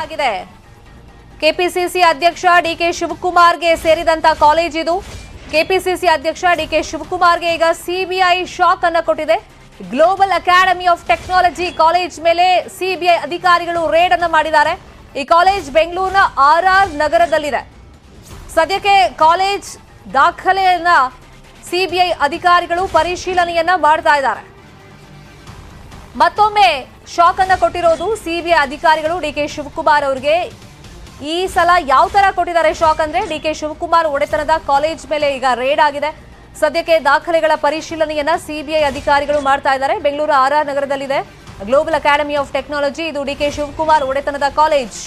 ಆಗಿದೆ. ಕೆಪಿಸಿಸಿ ಅಧ್ಯಕ್ಷ DK ಶಿವಕುಮಾರ್ಗೆ ಸೇರಿದಂತ college ಇದು. ಕೆಪಿಸಿಸಿ ಅಧ್ಯಕ್ಷ ಡಿಕೆ ಶಿವಕುಮಾರ್ಗೆ ಈಗ ಸಿಬಿಐ ಶಾಕ್ ಅನ್ನು ಕೊಟ್ಟಿದೆ. Global academy of technology college ಮೇಲೆ ಸಿಬಿಐ ಅಧಿಕಾರಿಗಳು ರೇಡ್ ಅನ್ನು ಮಾಡಿದ್ದಾರೆ. ಈ ಕಾಲೇಜ್ ಬೆಂಗಳೂರಿನ ಆರ್ಆರ್ ನಗರದಲ್ಲಿದೆ. ಸದ್ಯಕ್ಕೆ ಕಾಲೇಜ್ ದಾಖಲೆಯನ್ನ ಸಿಬಿಐ ಅಧಿಕಾರಿಗಳು ಪರಿಶೀಲನೆಯನ್ನ ಮಾಡ್ತಾ ಇದ್ದಾರೆ. ಮತ್ತೊಮ್ಮೆ ಶಾಕ್ ಅನ್ನ ಕೊಟ್ಟಿರೋದು ಸಿಬಿಐ ಅಧಿಕಾರಿಗಳು ಡಿಕೆ ಶಿವಕುಮಾರ್ ಅವರಿಗೆ. ಈ ಸಲ ಯಾವ ತರ ಕೊಟ್ಟಿದ್ದಾರೆ ಶಾಕ್ ಅಂದ್ರೆ, ಡಿಕೆ ಶಿವಕುಮಾರ್ ಒಡೆತನದ ಕಾಲೇಜ್ ಮೇಲೆ ಈಗ ರೇಡ್ ಆಗಿದೆ. ಸದ್ಯಕ್ಕೆ ದಾಖಲೆಗಳ ಪರಿಶೀಲನೆಯನ್ನ ಸಿಬಿಐ ಅಧಿಕಾರಿಗಳು ಮಾಡ್ತಾ ಇದ್ದಾರೆ. ಬೆಂಗಳೂರು ಆರ್ಆರ್ ನಗರದಲ್ಲಿದೆ ಗ್ಲೋಬಲ್ ಅಕಾಡೆಮಿ ಆಫ್ ಟೆಕ್ನಾಲಜಿ. ಇದು ಡಿಕೆ ಶಿವಕುಮಾರ್ ಒಡೆತನದ ಕಾಲೇಜ್.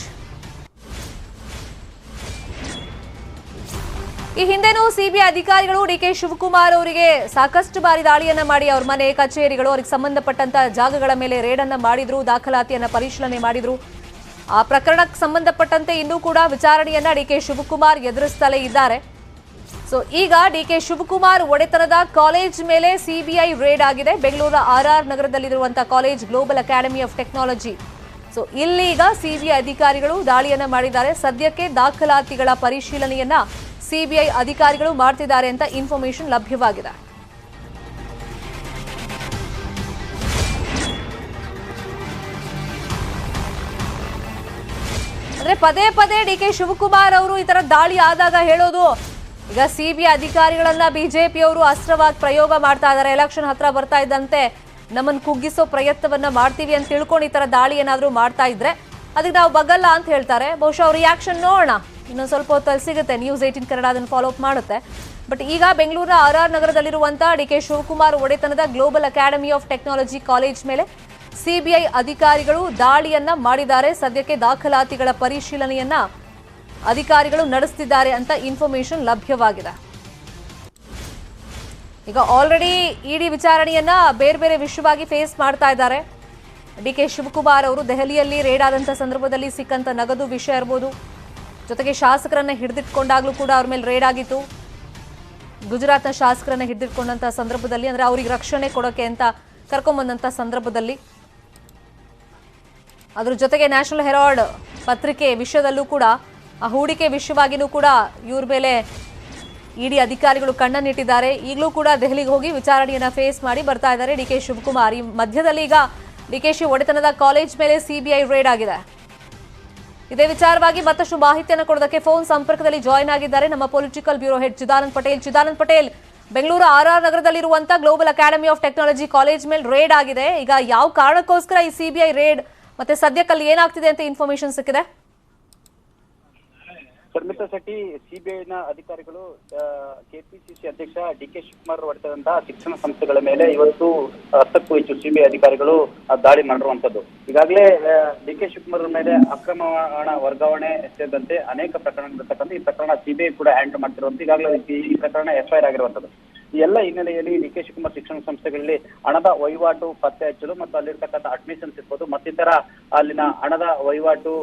ಈ ಹಿಂದೆನೂ ಸಿಬಿಐ ಅಧಿಕಾರಿಗಳು ಡಿಕೆ ಶಿವಕುಮಾರ್ ಅವರಿಗೆ ಸಾಕಷ್ಟು ಬಾರಿ ದಾಳಿಯನ್ನ ಮಾಡಿ ಅವ್ರ ಮನೆ, ಕಚೇರಿಗಳು, ಅವರಿಗೆ ಸಂಬಂಧಪಟ್ಟಂತ ಜಾಗಗಳ ಮೇಲೆ ರೇಡ್ ಅನ್ನ ಮಾಡಿದ್ರು, ದಾಖಲಾತಿಯನ್ನ ಪರಿಶೀಲನೆ ಮಾಡಿದ್ರು. ಆ ಪ್ರಕರಣಕ್ಕೆ ಸಂಬಂಧಪಟ್ಟಂತೆ ಇನ್ನೂ ಕೂಡ ವಿಚಾರಣೆಯನ್ನ ಡಿಕೆ ಶಿವಕುಮಾರ್ ಎದುರಿಸುತ್ತಲೇ ಇದ್ದಾರೆ. ಸೊ ಈಗ ಡಿಕೆ ಶಿವಕುಮಾರ್ ಒಡೆತನದ ಕಾಲೇಜ್ ಮೇಲೆ ಸಿಬಿಐ ರೇಡ್ ಆಗಿದೆ. ಬೆಂಗಳೂರು ಆರ್ಆರ್ ನಗರದಲ್ಲಿರುವಂತಹ college global academy of technology. So ಇಲ್ಲೀಗ ಸಿಬಿಐ ಅಧಿಕಾರಿಗಳು ದಾಳಿಯನ್ನ ಮಾಡಿದ್ದಾರೆ. ಸದ್ಯಕ್ಕೆ ದಾಖಲಾತಿಗಳ ಪರಿಶೀಲನೆಯನ್ನ ಸಿಬಿಐ ಅಧಿಕಾರಿಗಳು ಮಾಡ್ತಿದ್ದಾರೆ ಅಂತ ಇನ್ಫಾರ್ಮೇಶನ್ ಲಭ್ಯವಾಗಿದೆ. ಅಂದ್ರೆ ಪದೇ ಪದೇ ಡಿಕೆ ಶಿವಕುಮಾರ್ ಅವರು ಈ ತರ ದಾಳಿ ಆದಾಗ ಹೇಳೋದು, ಈಗ ಸಿಬಿಐ ಅಧಿಕಾರಿಗಳನ್ನ ಬಿಜೆಪಿಯವರು ಅಸ್ತ್ರವಾಗಿ ಪ್ರಯೋಗ ಮಾಡ್ತಾ ಇದ್ದಾರೆ. ಎಲೆಕ್ಷನ್ ಹತ್ರ ಬರ್ತಾ ಇದ್ದಂತೆ ನಮ್ಮನ್ನು ಕುಗ್ಗಿಸೋ ಪ್ರಯತ್ನವನ್ನ ಮಾಡ್ತೀವಿ ಅಂತ ತಿಳ್ಕೊಂಡು ಈ ತರ ದಾಳಿ ಏನಾದ್ರು ಮಾಡ್ತಾ ಇದ್ರೆ ಅದಕ್ಕೆ ನಾವು ಬಗಲ್ಲ ಅಂತ ಹೇಳ್ತಾರೆ. ಬಹುಶಃ ಅವ್ರ ರಿಯಾಕ್ಷನ್ ನೋಡೋಣ, ಇನ್ನೊಂದು ಸ್ವಲ್ಪ ಹೊತ್ತಲ್ಲಿ ಸಿಗುತ್ತೆ. ನ್ಯೂಸ್ 18 ಕನ್ನಡ ಅದನ್ನು ಫಾಲೋ ಅಪ್ ಮಾಡುತ್ತೆ. ಬಟ್ ಈಗ ಬೆಂಗಳೂರಿನ ಆರ್ಆರ್ ನಗರದಲ್ಲಿರುವಂತಹ ಡಿಕೆ ಶಿವಕುಮಾರ್ ಒಡೆತನದ global academy of technology college ಮೇಲೆ ಸಿಬಿಐ ಅಧಿಕಾರಿಗಳು ದಾಳಿಯನ್ನ ಮಾಡಿದ್ದಾರೆ. ಸದ್ಯಕ್ಕೆ ದಾಖಲಾತಿಗಳ ಪರಿಶೀಲನೆಯನ್ನ ಅಧಿಕಾರಿಗಳು ನಡೆಸುತ್ತಿದ್ದಾರೆ ಅಂತ ಇನ್ಫಾರ್ಮೇಶನ್ ಲಭ್ಯವಾಗಿದೆ. ಈಗ ಆಲ್ರೆಡಿ ಇಡಿ ವಿಚಾರಣೆಯನ್ನ ಬೇರೆ ಬೇರೆ ವಿಷಯವಾಗಿ ಫೇಸ್ ಮಾಡ್ತಾ ಇದ್ದಾರೆ. ಡಿಕೆ ಶಿವಕುಮಾರ್ ಅವರು ದೆಹಲಿಯಲ್ಲಿ ರೇಡ್ ಆದಂಥ ಸಂದರ್ಭದಲ್ಲಿ ಸಿಕ್ಕಂತ ನಗದು ವಿಷಯ ಇರ್ಬೋದು, ಜೊತೆಗೆ ಶಾಸಕರನ್ನ ಹಿಡಿದಿಟ್ಕೊಂಡಾಗ್ಲೂ ಕೂಡ ಅವ್ರ ಮೇಲೆ ರೇಡ್ ಆಗಿತ್ತು. ಗುಜರಾತ್ನ ಶಾಸಕರನ್ನ ಹಿಡಿದಿಟ್ಕೊಂಡಂತ ಸಂದರ್ಭದಲ್ಲಿ, ಅಂದ್ರೆ ಅವ್ರಿಗೆ ರಕ್ಷಣೆ ಕೊಡೋಕೆ ಅಂತ ಕರ್ಕೊಂಡ್ಬಂದಂತ ಸಂದರ್ಭದಲ್ಲಿ, ಅದ್ರ ಜೊತೆಗೆ ನ್ಯಾಷನಲ್ ಹೆರಾಲ್ಡ್ ಪತ್ರಿಕೆ ವಿಷಯದಲ್ಲೂ ಕೂಡ, ಆ ಹೂಡಿಕೆ ವಿಷಯವಾಗಿನೂ ಕೂಡ ಇವ್ರ ಮೇಲೆ ಇಡಿ ಅಧಿಕಾರಿಗಳು ಕಣ್ಣನ್ನಿಟ್ಟಿದ್ದಾರೆ. ಈಗಲೂ ಕೂಡ ದೆಹಲಿಗೆ ಹೋಗಿ ವಿಚಾರಣೆಯನ್ನ ಫೇಸ್ ಮಾಡಿ ಬರ್ತಾ ಇದ್ದಾರೆ ಡಿಕೆ ಶಿವಕುಮಾರ್. ಈ ಮಧ್ಯದಲ್ಲಿ ಈಗ ಡಿಕೆಶಿ ಒಡೆತನದ ಕಾಲೇಜ್ ಮೇಲೆ ಸಿಬಿಐ ರೇಡ್ ಆಗಿದೆ. ಇದೇ ವಿಚಾರವಾಗಿ ಮತ್ತಷ್ಟು ಮಾಹಿತಿಯನ್ನು ಕೊಡೋದಕ್ಕೆ ಫೋನ್ ಸಂಪರ್ಕದಲ್ಲಿ ಜಾಯಿನ್ ಆಗಿದ್ದಾರೆ ನಮ್ಮ political bureau head Chidanand Patel. Chidanand Patel, Bengaluru RR ನಗರದಲ್ಲಿರುವಂತಹ global academy of technology college ಮೇಲೆ ರೇಡ್ ಆಗಿದೆ. ಈಗ ಯಾವ ಕಾರಣಕ್ಕೋಸ್ಕರ ಈ ಸಿಬಿಐ ರೇಡ್, ಮತ್ತೆ ಸದ್ಯಕ್ಕಲ್ಲಿ ಏನಾಗ್ತಿದೆ ಅಂತ ಇನ್ಫಾರ್ಮೇಶನ್ ಸಿಕ್ಕಿದೆ? ಶರ್ಮಿತಾ ಶೆಟ್ಟಿ, ಸಿಬಿಐನ ಅಧಿಕಾರಿಗಳು ಕೆಪಿಸಿಸಿ ಅಧ್ಯಕ್ಷ ಡಿಕೆ ಶಿವಕುಮಾರ್ ಹೊಡೆದಂತಹ ಶಿಕ್ಷಣ ಸಂಸ್ಥೆಗಳ ಮೇಲೆ ಇವತ್ತು 10ಕ್ಕೂ ಹೆಚ್ಚು ಸಿಬಿಐ ಅಧಿಕಾರಿಗಳು ದಾಳಿ ಮಾಡಿರುವಂತದ್ದು. ಈಗಾಗಲೇ ಡಿಕೆ ಶಿವಕುಮಾರ್ ಮೇಲೆ ಅಕ್ರಮ ಹಣ ವರ್ಗಾವಣೆ ಸೇರಿದಂತೆ ಅನೇಕ ಪ್ರಕರಣಗಳಿರ್ತಕ್ಕಂಥ ಈ ಪ್ರಕರಣ ಸಿಬಿಐ ಕೂಡ ಹ್ಯಾಂಡಲ್ ಮಾಡ್ತಿರುವಂತ ಈಗಾಗಲೇ ಈ ಪ್ರಕರಣ ಎಫ್ಐಆರ್ ಆಗಿರುವಂತದ್ದು. ಈ ಎಲ್ಲ ಹಿನ್ನೆಲೆಯಲ್ಲಿ ಡಿಕೆ ಶಿವಕುಮಾರ್ ಶಿಕ್ಷಣ ಸಂಸ್ಥೆಗಳಲ್ಲಿ ಹಣದ ವಹಿವಾಟು ಪತ್ತೆ ಹಚ್ಚಲು ಮತ್ತು ಅಲ್ಲಿರ್ತಕ್ಕಂಥ ಅಡ್ಮಿಷನ್ಸ್ ಇರ್ಬೋದು, ಮತ್ತಿತರ ಅಲ್ಲಿನ ಹಣದ ವಹಿವಾಟು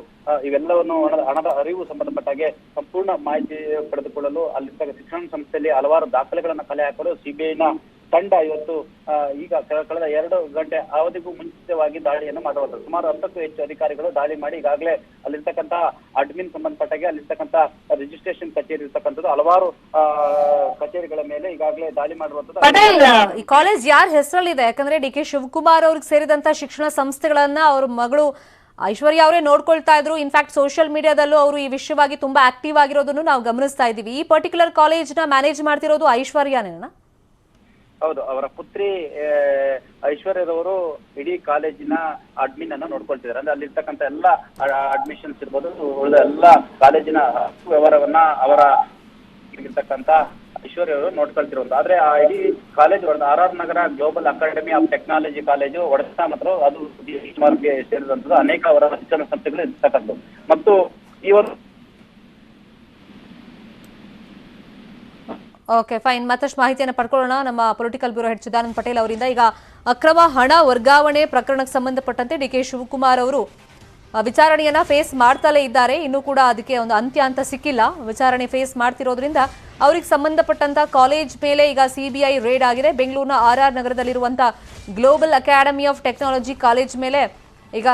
ಇವೆಲ್ಲವನ್ನು ಹಣದ ಅರಿವು ಸಂಬಂಧಪಟ್ಟಾಗೆ ಸಂಪೂರ್ಣ ಮಾಹಿತಿ ಪಡೆದುಕೊಳ್ಳಲು ಅಲ್ಲಿರ್ತಕ್ಕ ಶಿಕ್ಷಣ ಸಂಸ್ಥೆಯಲ್ಲಿ ಹಲವಾರು ದಾಖಲೆಗಳನ್ನು ಕಲೆ ಹಾಕಲು ಸಿಬಿಐನ ತಂಡ ಇವತ್ತು ಈಗ ಕಳೆದ 2 ಗಂಟೆ ಅವಧಿಗೂ ಮುಂಚಿತವಾಗಿ ದಾಳಿಯನ್ನು ಮಾಡುವಂಥದ್ದು. ಸುಮಾರು 10ಕ್ಕೂ ಹೆಚ್ಚು ಅಧಿಕಾರಿಗಳು ದಾಳಿ ಮಾಡಿ ಈಗಾಗಲೇ ಅಲ್ಲಿರ್ತಕ್ಕಂಥ ಅಡ್ಮಿನ್ ಸಂಬಂಧಪಟ್ಟಾಗೆ ಅಲ್ಲಿರ್ತಕ್ಕಂಥ ರಿಜಿಸ್ಟ್ರೇಷನ್ ಕಚೇರಿ ಇರ್ತಕ್ಕಂಥದ್ದು ಹಲವಾರು ಕಚೇರಿಗಳ ಮೇಲೆ ಈಗಾಗಲೇ ದಾಳಿ ಮಾಡುವಂಥದ್ದು. ಈ ಕಾಲೇಜ್ ಯಾರ ಹೆಸರಲ್ಲಿದೆ? ಯಾಕಂದ್ರೆ ಡಿಕೆ ಶಿವಕುಮಾರ್ ಅವ್ರಿಗೆ ಸೇರಿದಂತ ಶಿಕ್ಷಣ ಸಂಸ್ಥೆಗಳನ್ನ ಅವ್ರ ಮಗಳು ಐಶ್ವರ್ಯ ಅವರೇ ನೋಡ್ಕೊಳ್ತಾ ಇದ್ರು. ಇನ್ಫ್ಯಾಕ್ಟ್ ಸೋಷಿಯಲ್ ಮೀಡಿಯಾದಲ್ಲೂ ಅವರು ಈ ವಿಷಯವಾಗಿ ತುಂಬಾ ಆಕ್ಟಿವ್ ಆಗಿರೋದನ್ನು ನಾವು ಗಮನಿಸ್ತಾ ಇದ್ದೀವಿ. ಈ ಪರ್ಟಿಕ್ಯುಲರ್ ಕಾಲೇಜ್ ನ ಮ್ಯಾನೇಜ್ ಮಾಡ್ತಿರೋದು ಐಶ್ವರ್ಯನೇನಾ? ಹೌದು, ಅವರ ಪುತ್ರಿ ಐಶ್ವರ್ಯರವರು ಇಡೀ ಕಾಲೇಜಿನ ಅಡ್ಮಿನ್ ಅನ್ನ ನೋಡ್ಕೊಳ್ತಿದ್ದಾರೆ. ಅಂದ್ರೆ ಅಲ್ಲಿರ್ತಕ್ಕಂಥ ಎಲ್ಲ ಅಡ್ಮಿಷನ್ಸ್ ಇರ್ಬೋದು, ಉಳಿದ ಎಲ್ಲ ಕಾಲೇಜಿನ ವ್ಯವಹಾರವನ್ನ ಅವರ ಇರ್ತಕ್ಕಂಥ ಐಶ್ವರ್ಯ ಅವರು ನೋಡ್ಕೊಳ್ತಿರುವಂತ. ಆದ್ರೆ ಆ ಇಡೀ college RR Nagar global academy of technology college ಒಡೆತ ಮಾತ್ರ ಅದು ಶಿವಕುಮಾರ್ಗೆ ಸೇರಿದಂತದ್ದು. ಅನೇಕ ಅವರ ಶಿಕ್ಷಣ ಸಂಸ್ಥೆಗಳು ಇರ್ತಕ್ಕಂಥದ್ದು. ಮತ್ತು ಈ ಒಂದು ಓಕೆ, ಫೈನ್. ಮತ್ತಷ್ಟು ಮಾಹಿತಿಯನ್ನು ಪಡ್ಕೊಳ್ಳೋಣ ನಮ್ಮ political bureau head Chidanand Patel ಅವರಿಂದ. ಈಗ ಅಕ್ರಮ ಹಣ ವರ್ಗಾವಣೆ ಪ್ರಕರಣಕ್ಕೆ ಸಂಬಂಧಪಟ್ಟಂತೆ ಡಿಕೆ ಶಿವಕುಮಾರ್ ಅವರು ವಿಚಾರಣೆಯನ್ನ ಫೇಸ್ ಮಾಡ್ತಲೇ ಇದ್ದಾರೆ. ಇನ್ನೂ ಕೂಡ ಅದಕ್ಕೆ ಒಂದು ಅಂತ್ಯ ಅಂತ ಸಿಕ್ಕಿಲ್ಲ. ವಿಚಾರಣೆ ಫೇಸ್ ಮಾಡ್ತಿರೋದ್ರಿಂದ ಅವ್ರಿಗೆ ಸಂಬಂಧಪಟ್ಟಂತ ಕಾಲೇಜ್ ಮೇಲೆ ಈಗ ಸಿಬಿಐ ರೇಡ್ ಆಗಿದೆ. ಬೆಂಗಳೂರಿನ ಆರ್ಆರ್ ನಗರದಲ್ಲಿರುವಂತಹ global academy of technology college ಮೇಲೆ ಈಗ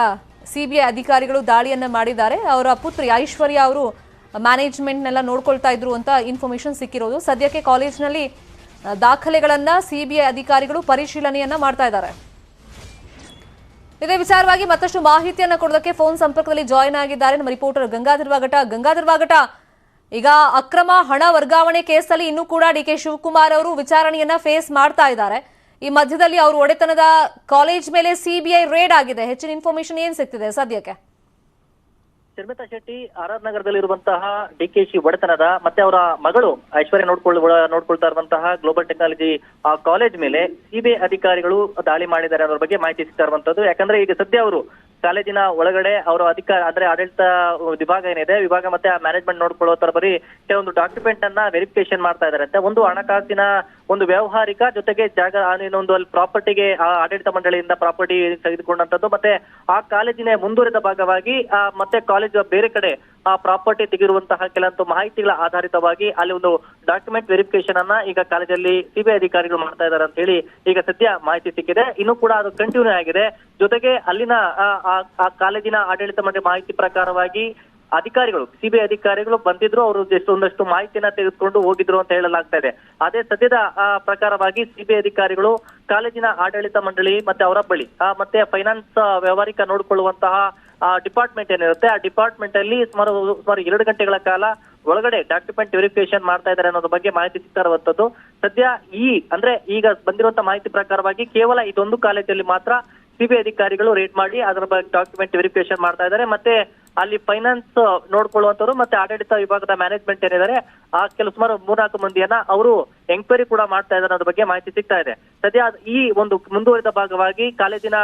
ಸಿಬಿಐ ಅಧಿಕಾರಿಗಳು ದಾಳಿಯನ್ನ ಮಾಡಿದ್ದಾರೆ. ಅವರ ಪುತ್ರಿ ಐಶ್ವರ್ಯ ಅವರು ಮ್ಯಾನೇಜ್ಮೆಂಟ್ನೆಲ್ಲ ನೋಡ್ಕೊಳ್ತಾ ಇದ್ರು ಅಂತ ಇನ್ಫಾರ್ಮೇಶನ್ ಸಿಕ್ಕಿರೋದು. ಸದ್ಯಕ್ಕೆ ಕಾಲೇಜಿನಲ್ಲಿ ದಾಖಲೆಗಳನ್ನ ಸಿಬಿಐ ಅಧಿಕಾರಿಗಳು ಪರಿಶೀಲನೆಯನ್ನ ಮಾಡ್ತಾ ಇದ್ದಾರೆ. ಇದೇ ವಿಚಾರವಾಗಿ ಮತ್ತಷ್ಟು ಮಾಹಿತಿಯನ್ನ ಕೊಡೋದಕ್ಕೆ ಫೋನ್ ಸಂಪರ್ಕದಲ್ಲಿ ಜಾಯಿನ್ ಆಗಿದ್ದಾರೆ ನಮ್ಮ ರಿಪೋರ್ಟರ್ ಗಂಗಾಧರ್ ವಾಗಟ. ಈಗ ಅಕ್ರಮ ಹಣ ವರ್ಗಾವಣೆ ಕೇಸಲ್ಲಿ ಇನ್ನೂ ಕೂಡ ಡಿಕೆ ಶಿವಕುಮಾರ್ ಅವರು ವಿಚಾರಣೆಯನ್ನ ಫೇಸ್ ಮಾಡ್ತಾ ಇದ್ದಾರೆ. ಈ ಮಧ್ಯದಲ್ಲಿ ಅವರು ಒಡೆತನದ ಕಾಲೇಜ್ ಮೇಲೆ ಸಿಬಿಐ ರೇಡ್ ಆಗಿದೆ. ಹೆಚ್ಚಿನ ಇನ್ಫಾರ್ಮೇಶನ್ ಏನ್ ಸಿಗ್ತಿದೆ ಸದ್ಯಕ್ಕೆ? ಶರ್ಮಿತಾ ಶೆಟ್ಟಿ ಆರ್ ನಗರದಲ್ಲಿರುವಂತಹ ಡಿಕೆಶಿ ಒಡೆತನದ ಮತ್ತೆ ಅವರ ಮಗಳು ಐಶ್ವರ್ಯ ನೋಡ್ಕೊಳ್ತಾ ಇರುವಂತಹ ಗ್ಲೋಬಲ್ ಟೆಕ್ನಾಲಜಿ ಕಾಲೇಜ್ ಮೇಲೆ ಸಿಬಿಐ ಅಧಿಕಾರಿಗಳು ದಾಳಿ ಮಾಡಿದ್ದಾರೆ ಅನ್ನೋದ್ರ ಬಗ್ಗೆ ಮಾಹಿತಿ ಸಿಗ್ತಾ ಇರುವಂತದ್ದು. ಯಾಕಂದ್ರೆ ಈಗ ಸದ್ಯ ಅವರು ಕಾಲೇಜಿನ ಒಳಗಡೆ ಅವರ ಅಂದ್ರೆ ಆಡಳಿತ ವಿಭಾಗ ಏನಿದೆ ವಿಭಾಗ ಮತ್ತೆ ಆ ಮ್ಯಾನೇಜ್ಮೆಂಟ್ ನೋಡ್ಕೊಳ್ಳೋ ಬರೀ ಕೆಲವೊಂದು ಡಾಕ್ಯುಮೆಂಟ್ ಅನ್ನ ವೆರಿಫಿಕೇಶನ್ ಮಾಡ್ತಾ ಇದಾರೆ ಅಂತ. ಒಂದು ಹಣಕಾಸಿನ ಒಂದು ವ್ಯವಹಾರಿಕ ಜೊತೆಗೆ ಜಾಗ ಇನ್ನೊಂದು ಅಲ್ಲಿ ಪ್ರಾಪರ್ಟಿಗೆ ಆಡಳಿತ ಮಂಡಳಿಯಿಂದ ಪ್ರಾಪರ್ಟಿ ತೆಗೆದುಕೊಂಡಂತದ್ದು ಮತ್ತೆ ಆ ಕಾಲೇಜಿನ ಮುಂದುವರೆದ ಭಾಗವಾಗಿ ಮತ್ತೆ ಕಾಲೇಜ್ ಬೇರೆ ಕಡೆ ಆ ಪ್ರಾಪರ್ಟಿ ತೆಗೆದಿರುವಂತಹ ಕೆಲವೊಂದು ಮಾಹಿತಿಗಳ ಆಧಾರಿತವಾಗಿ ಅಲ್ಲಿ ಒಂದು ಡಾಕ್ಯುಮೆಂಟ್ ವೆರಿಫಿಕೇಶನ್ ಅನ್ನ ಈಗ ಕಾಲೇಜಲ್ಲಿ ಸಿಬಿಐ ಅಧಿಕಾರಿಗಳು ಮಾಡ್ತಾ ಇದ್ದಾರೆ ಅಂತ ಹೇಳಿ ಈಗ ಸದ್ಯ ಮಾಹಿತಿ ಸಿಕ್ಕಿದೆ. ಇನ್ನು ಕೂಡ ಅದು ಕಂಟಿನ್ಯೂ ಆಗಿದೆ. ಜೊತೆಗೆ ಅಲ್ಲಿನ ಆ ಕಾಲೇಜಿನ ಆಡಳಿತ ಮಂಡಳಿ ಮಾಹಿತಿ ಪ್ರಕಾರವಾಗಿ ಅಧಿಕಾರಿಗಳು ಸಿಬಿಐ ಅಧಿಕಾರಿಗಳು ಬಂದಿದ್ರು, ಅವರು ಒಂದಷ್ಟು ಮಾಹಿತಿಯನ್ನ ತೆಗೆದುಕೊಂಡು ಹೋಗಿದ್ರು ಅಂತ ಹೇಳಲಾಗ್ತಾ ಇದೆ. ಅದೇ ಸದ್ಯದ ಪ್ರಕಾರವಾಗಿ ಸಿಬಿಐ ಅಧಿಕಾರಿಗಳು ಕಾಲೇಜಿನ ಆಡಳಿತ ಮಂಡಳಿ ಮತ್ತೆ ಅವರ ಬಳಿ ಮತ್ತೆ ಫೈನಾನ್ಸ್ ವ್ಯವಹಾರಿಕ ನೋಡಿಕೊಳ್ಳುವಂತಹ ಡಿಪಾರ್ಟ್ಮೆಂಟ್ ಏನಿರುತ್ತೆ ಆ ಡಿಪಾರ್ಟ್ಮೆಂಟ್ ಅಲ್ಲಿ ಸುಮಾರು 2 ಗಂಟೆಗಳ ಕಾಲ ಒಳಗಡೆ ಡಾಕ್ಯುಮೆಂಟ್ ವೆರಿಫಿಕೇಶನ್ ಮಾಡ್ತಾ ಇದ್ದಾರೆ ಅನ್ನೋದ್ರ ಬಗ್ಗೆ ಮಾಹಿತಿ ಸಿಗ್ತಾ ಇರುವಂತದ್ದು. ಸದ್ಯ ಅಂದ್ರೆ ಈಗ ಬಂದಿರುವಂತಹ ಮಾಹಿತಿ ಪ್ರಕಾರವಾಗಿ ಕೇವಲ ಇದೊಂದು ಕಾಲೇಜಲ್ಲಿ ಮಾತ್ರ ಸಿಬಿಐ ಅಧಿಕಾರಿಗಳು ರೇಡ್ ಮಾಡಿ ಅದರ ಬಗ್ಗೆ ಡಾಕ್ಯುಮೆಂಟ್ ವೆರಿಫಿಕೇಶನ್ ಮಾಡ್ತಾ ಇದ್ದಾರೆ. ಮತ್ತೆ ಅಲ್ಲಿ ಫೈನಾನ್ಸ್ ನೋಡ್ಕೊಳ್ಳುವಂತವ್ರು ಮತ್ತೆ ಆಡಳಿತ ವಿಭಾಗದ ಮ್ಯಾನೇಜ್ಮೆಂಟ್ ಏನಿದ್ದಾರೆ ಆ ಸುಮಾರು 3-4 ಮಂದಿಯನ್ನ ಅವರು ಎಂಕ್ವೈರಿ ಕೂಡ ಮಾಡ್ತಾ ಇದ್ದಾರೆ ಅನ್ನೋದ್ರ ಬಗ್ಗೆ ಮಾಹಿತಿ ಸಿಗ್ತಾ ಇದೆ. ಸದ್ಯ ಈ ಒಂದು ಮುಂದುವರಿದ ಭಾಗವಾಗಿ ಕಾಲೇಜಿನ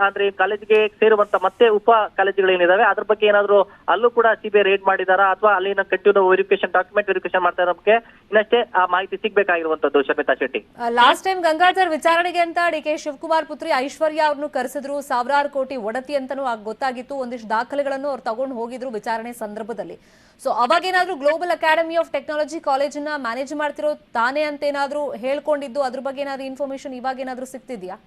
ಅಂದ್ರೆ ಕಾಲೇಜಿಗೆ ಸೇರುವಂತ ಮತ್ತೆ ಉಪ ಕಾಲೇಜುಗಳೇನಿದಾವೆ ಅದ್ರ ಬಗ್ಗೆ ಏನಾದ್ರು ಅಲ್ಲೂ ಕೂಡ ಸಿಬಿಐ ರೇಡ್ ಮಾಡಿದಾರಾ ಅಥವಾ ಅಲ್ಲಿನ ಕಂಟಿನ್ಯೂ ವೆರಿಫಿಕೇಶನ್ ಡಾಕ್ಯುಮೆಂಟ್ ವೆರಿಫಿಕೇಶನ್ ಮಾಡ್ತಾ ಇರೋ ಬಗ್ಗೆ ಇನ್ನಷ್ಟೇ ಆ ಮಾಹಿತಿ ಸಿಗ್ಬೇಕಾಗಿರುವಂತದ್ದು. ಶರ್ಮಿತಾ ಶೆಟ್ಟಿ, ಲಾಸ್ಟ್ ಟೈಮ್ ಗಂಗಾಧರ್ ವಿಚಾರಣೆಗೆ ಅಂತ ಡಿಕೆ ಶಿವಕುಮಾರ್ ಪುತ್ರಿ ಐಶ್ವರ್ಯ ಅವ್ರನ್ನು ಕರೆಸಿದ್ರು. 1000 ಕೋಟಿ ಒಡತಿ ಅಂತಾನೂ ಗೊತ್ತಾಗಿತ್ತು. ಒಂದಿಷ್ಟು ದಾಖಲೆಗಳನ್ನು ಅವ್ರು ತಗೊಂಡು ಹೋಗಿದ್ರು ವಿಚಾರಣೆ ಸಂದರ್ಭದಲ್ಲಿ. ಸೊ ಅವಾಗೇನಾದ್ರೂ ಗ್ಲೋಬಲ್ ಅಕಾಡೆಮಿ ಆಫ್ ಟೆಕ್ನಾಲಜಿ ಕಾಲೇಜನ್ನ ಮ್ಯಾನೇಜ್ ಮಾಡ್ತಿರೋ ತಾನೇ ಅಂತ ಏನಾದ್ರೂ ಹೇಳ್ಕೊಂಡಿದ್ದು ಅದ್ರ ಬಗ್ಗೆ ಏನಾದ್ರು ಇನ್ಫಾರ್ಮೇಶನ್ ಇವಾಗ ಏನಾದ್ರೂ ಸಿಗ್ತಿದ್ಯಾ?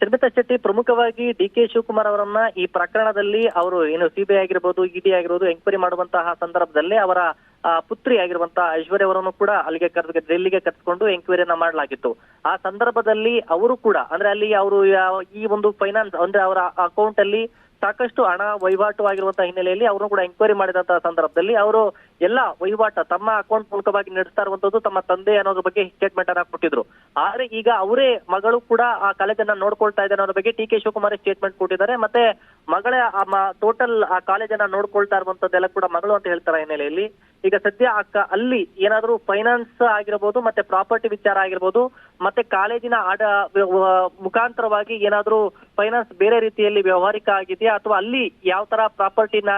ಶರ್ಮಿತಾ ಶೆಟ್ಟಿ, ಪ್ರಮುಖವಾಗಿ ಡಿಕೆ ಶಿವಕುಮಾರ್ ಅವರನ್ನ ಈ ಪ್ರಕರಣದಲ್ಲಿ ಅವರು ಏನು ಸಿಬಿಐ ಆಗಿರ್ಬೋದು ಇಡಿ ಆಗಿರ್ಬೋದು ಎಂಕ್ವೈರಿ ಮಾಡುವಂತಹ ಸಂದರ್ಭದಲ್ಲಿ ಅವರ ಪುತ್ರಿ ಆಗಿರುವಂತಹ ಐಶ್ವರ್ಯ ಅವರನ್ನು ಕೂಡ ಅಲ್ಲಿಗೆ ಡೆಲ್ಲಿಗೆ ಕರೆಸಿಕೊಂಡು ಎಂಕ್ವೈರಿಯನ್ನ ಮಾಡಲಾಗಿತ್ತು. ಆ ಸಂದರ್ಭದಲ್ಲಿ ಅವರು ಕೂಡ ಅಂದ್ರೆ ಅಲ್ಲಿ ಅವರು ಈ ಒಂದು ಫೈನಾನ್ಸ್ ಅಂದ್ರೆ ಅವರ ಅಕೌಂಟ್ ಅಲ್ಲಿ ಸಾಕಷ್ಟು ಹಣ ವಹಿವಾಟು ಆಗಿರುವಂತಹ ಹಿನ್ನೆಲೆಯಲ್ಲಿ ಅವರು ಕೂಡ ಎಂಕ್ವೈರಿ ಮಾಡಿದಂತಹ ಸಂದರ್ಭದಲ್ಲಿ ಅವರು ಎಲ್ಲ ವಹಿವಾಟ ತಮ್ಮ ಅಕೌಂಟ್ ಮೂಲಕವಾಗಿ ನಡೆಸ್ತಾ ಇರುವಂತದ್ದು ತಮ್ಮ ತಂದೆ ಅನ್ನೋದ್ರ ಬಗ್ಗೆ ಸ್ಟೇಟ್ಮೆಂಟ್ ಅನ್ನ ಕೊಟ್ಟಿದ್ರು. ಆದ್ರೆ ಈಗ ಅವರೇ ಮಗಳು ಕೂಡ ಆ ಕಾಲೇಜನ್ನ ನೋಡ್ಕೊಳ್ತಾ ಇದ್ದಾರೆ ಅನ್ನೋದ್ರ ಬಗ್ಗೆ ಡಿಕೆ ಶಿವಕುಮಾರ್ ಸ್ಟೇಟ್ಮೆಂಟ್ ಕೊಟ್ಟಿದ್ದಾರೆ. ಮತ್ತೆ ಮಗಳ ಟೋಟಲ್ ಆ ಕಾಲೇಜನ್ನ ನೋಡ್ಕೊಳ್ತಾ ಇರುವಂತದ್ದೆಲ್ಲ ಕೂಡ ಮಗಳು ಅಂತ ಹೇಳ್ತಾರೆ ಹಿನ್ನೆಲೆಯಲ್ಲಿ ಈಗ ಸದ್ಯ ಅಲ್ಲಿ ಏನಾದ್ರೂ ಫೈನಾನ್ಸ್ ಆಗಿರ್ಬೋದು ಮತ್ತೆ ಪ್ರಾಪರ್ಟಿ ವಿಚಾರ ಆಗಿರ್ಬೋದು ಮತ್ತೆ ಕಾಲೇಜಿನ ಮುಖಾಂತರವಾಗಿ ಏನಾದ್ರೂ ಫೈನಾನ್ಸ್ ಬೇರೆ ರೀತಿಯಲ್ಲಿ ವ್ಯವಹಾರಿಕ ಆಗಿದೆಯಾ ಅಥವಾ ಅಲ್ಲಿ ಯಾವ ತರ ಪ್ರಾಪರ್ಟಿನ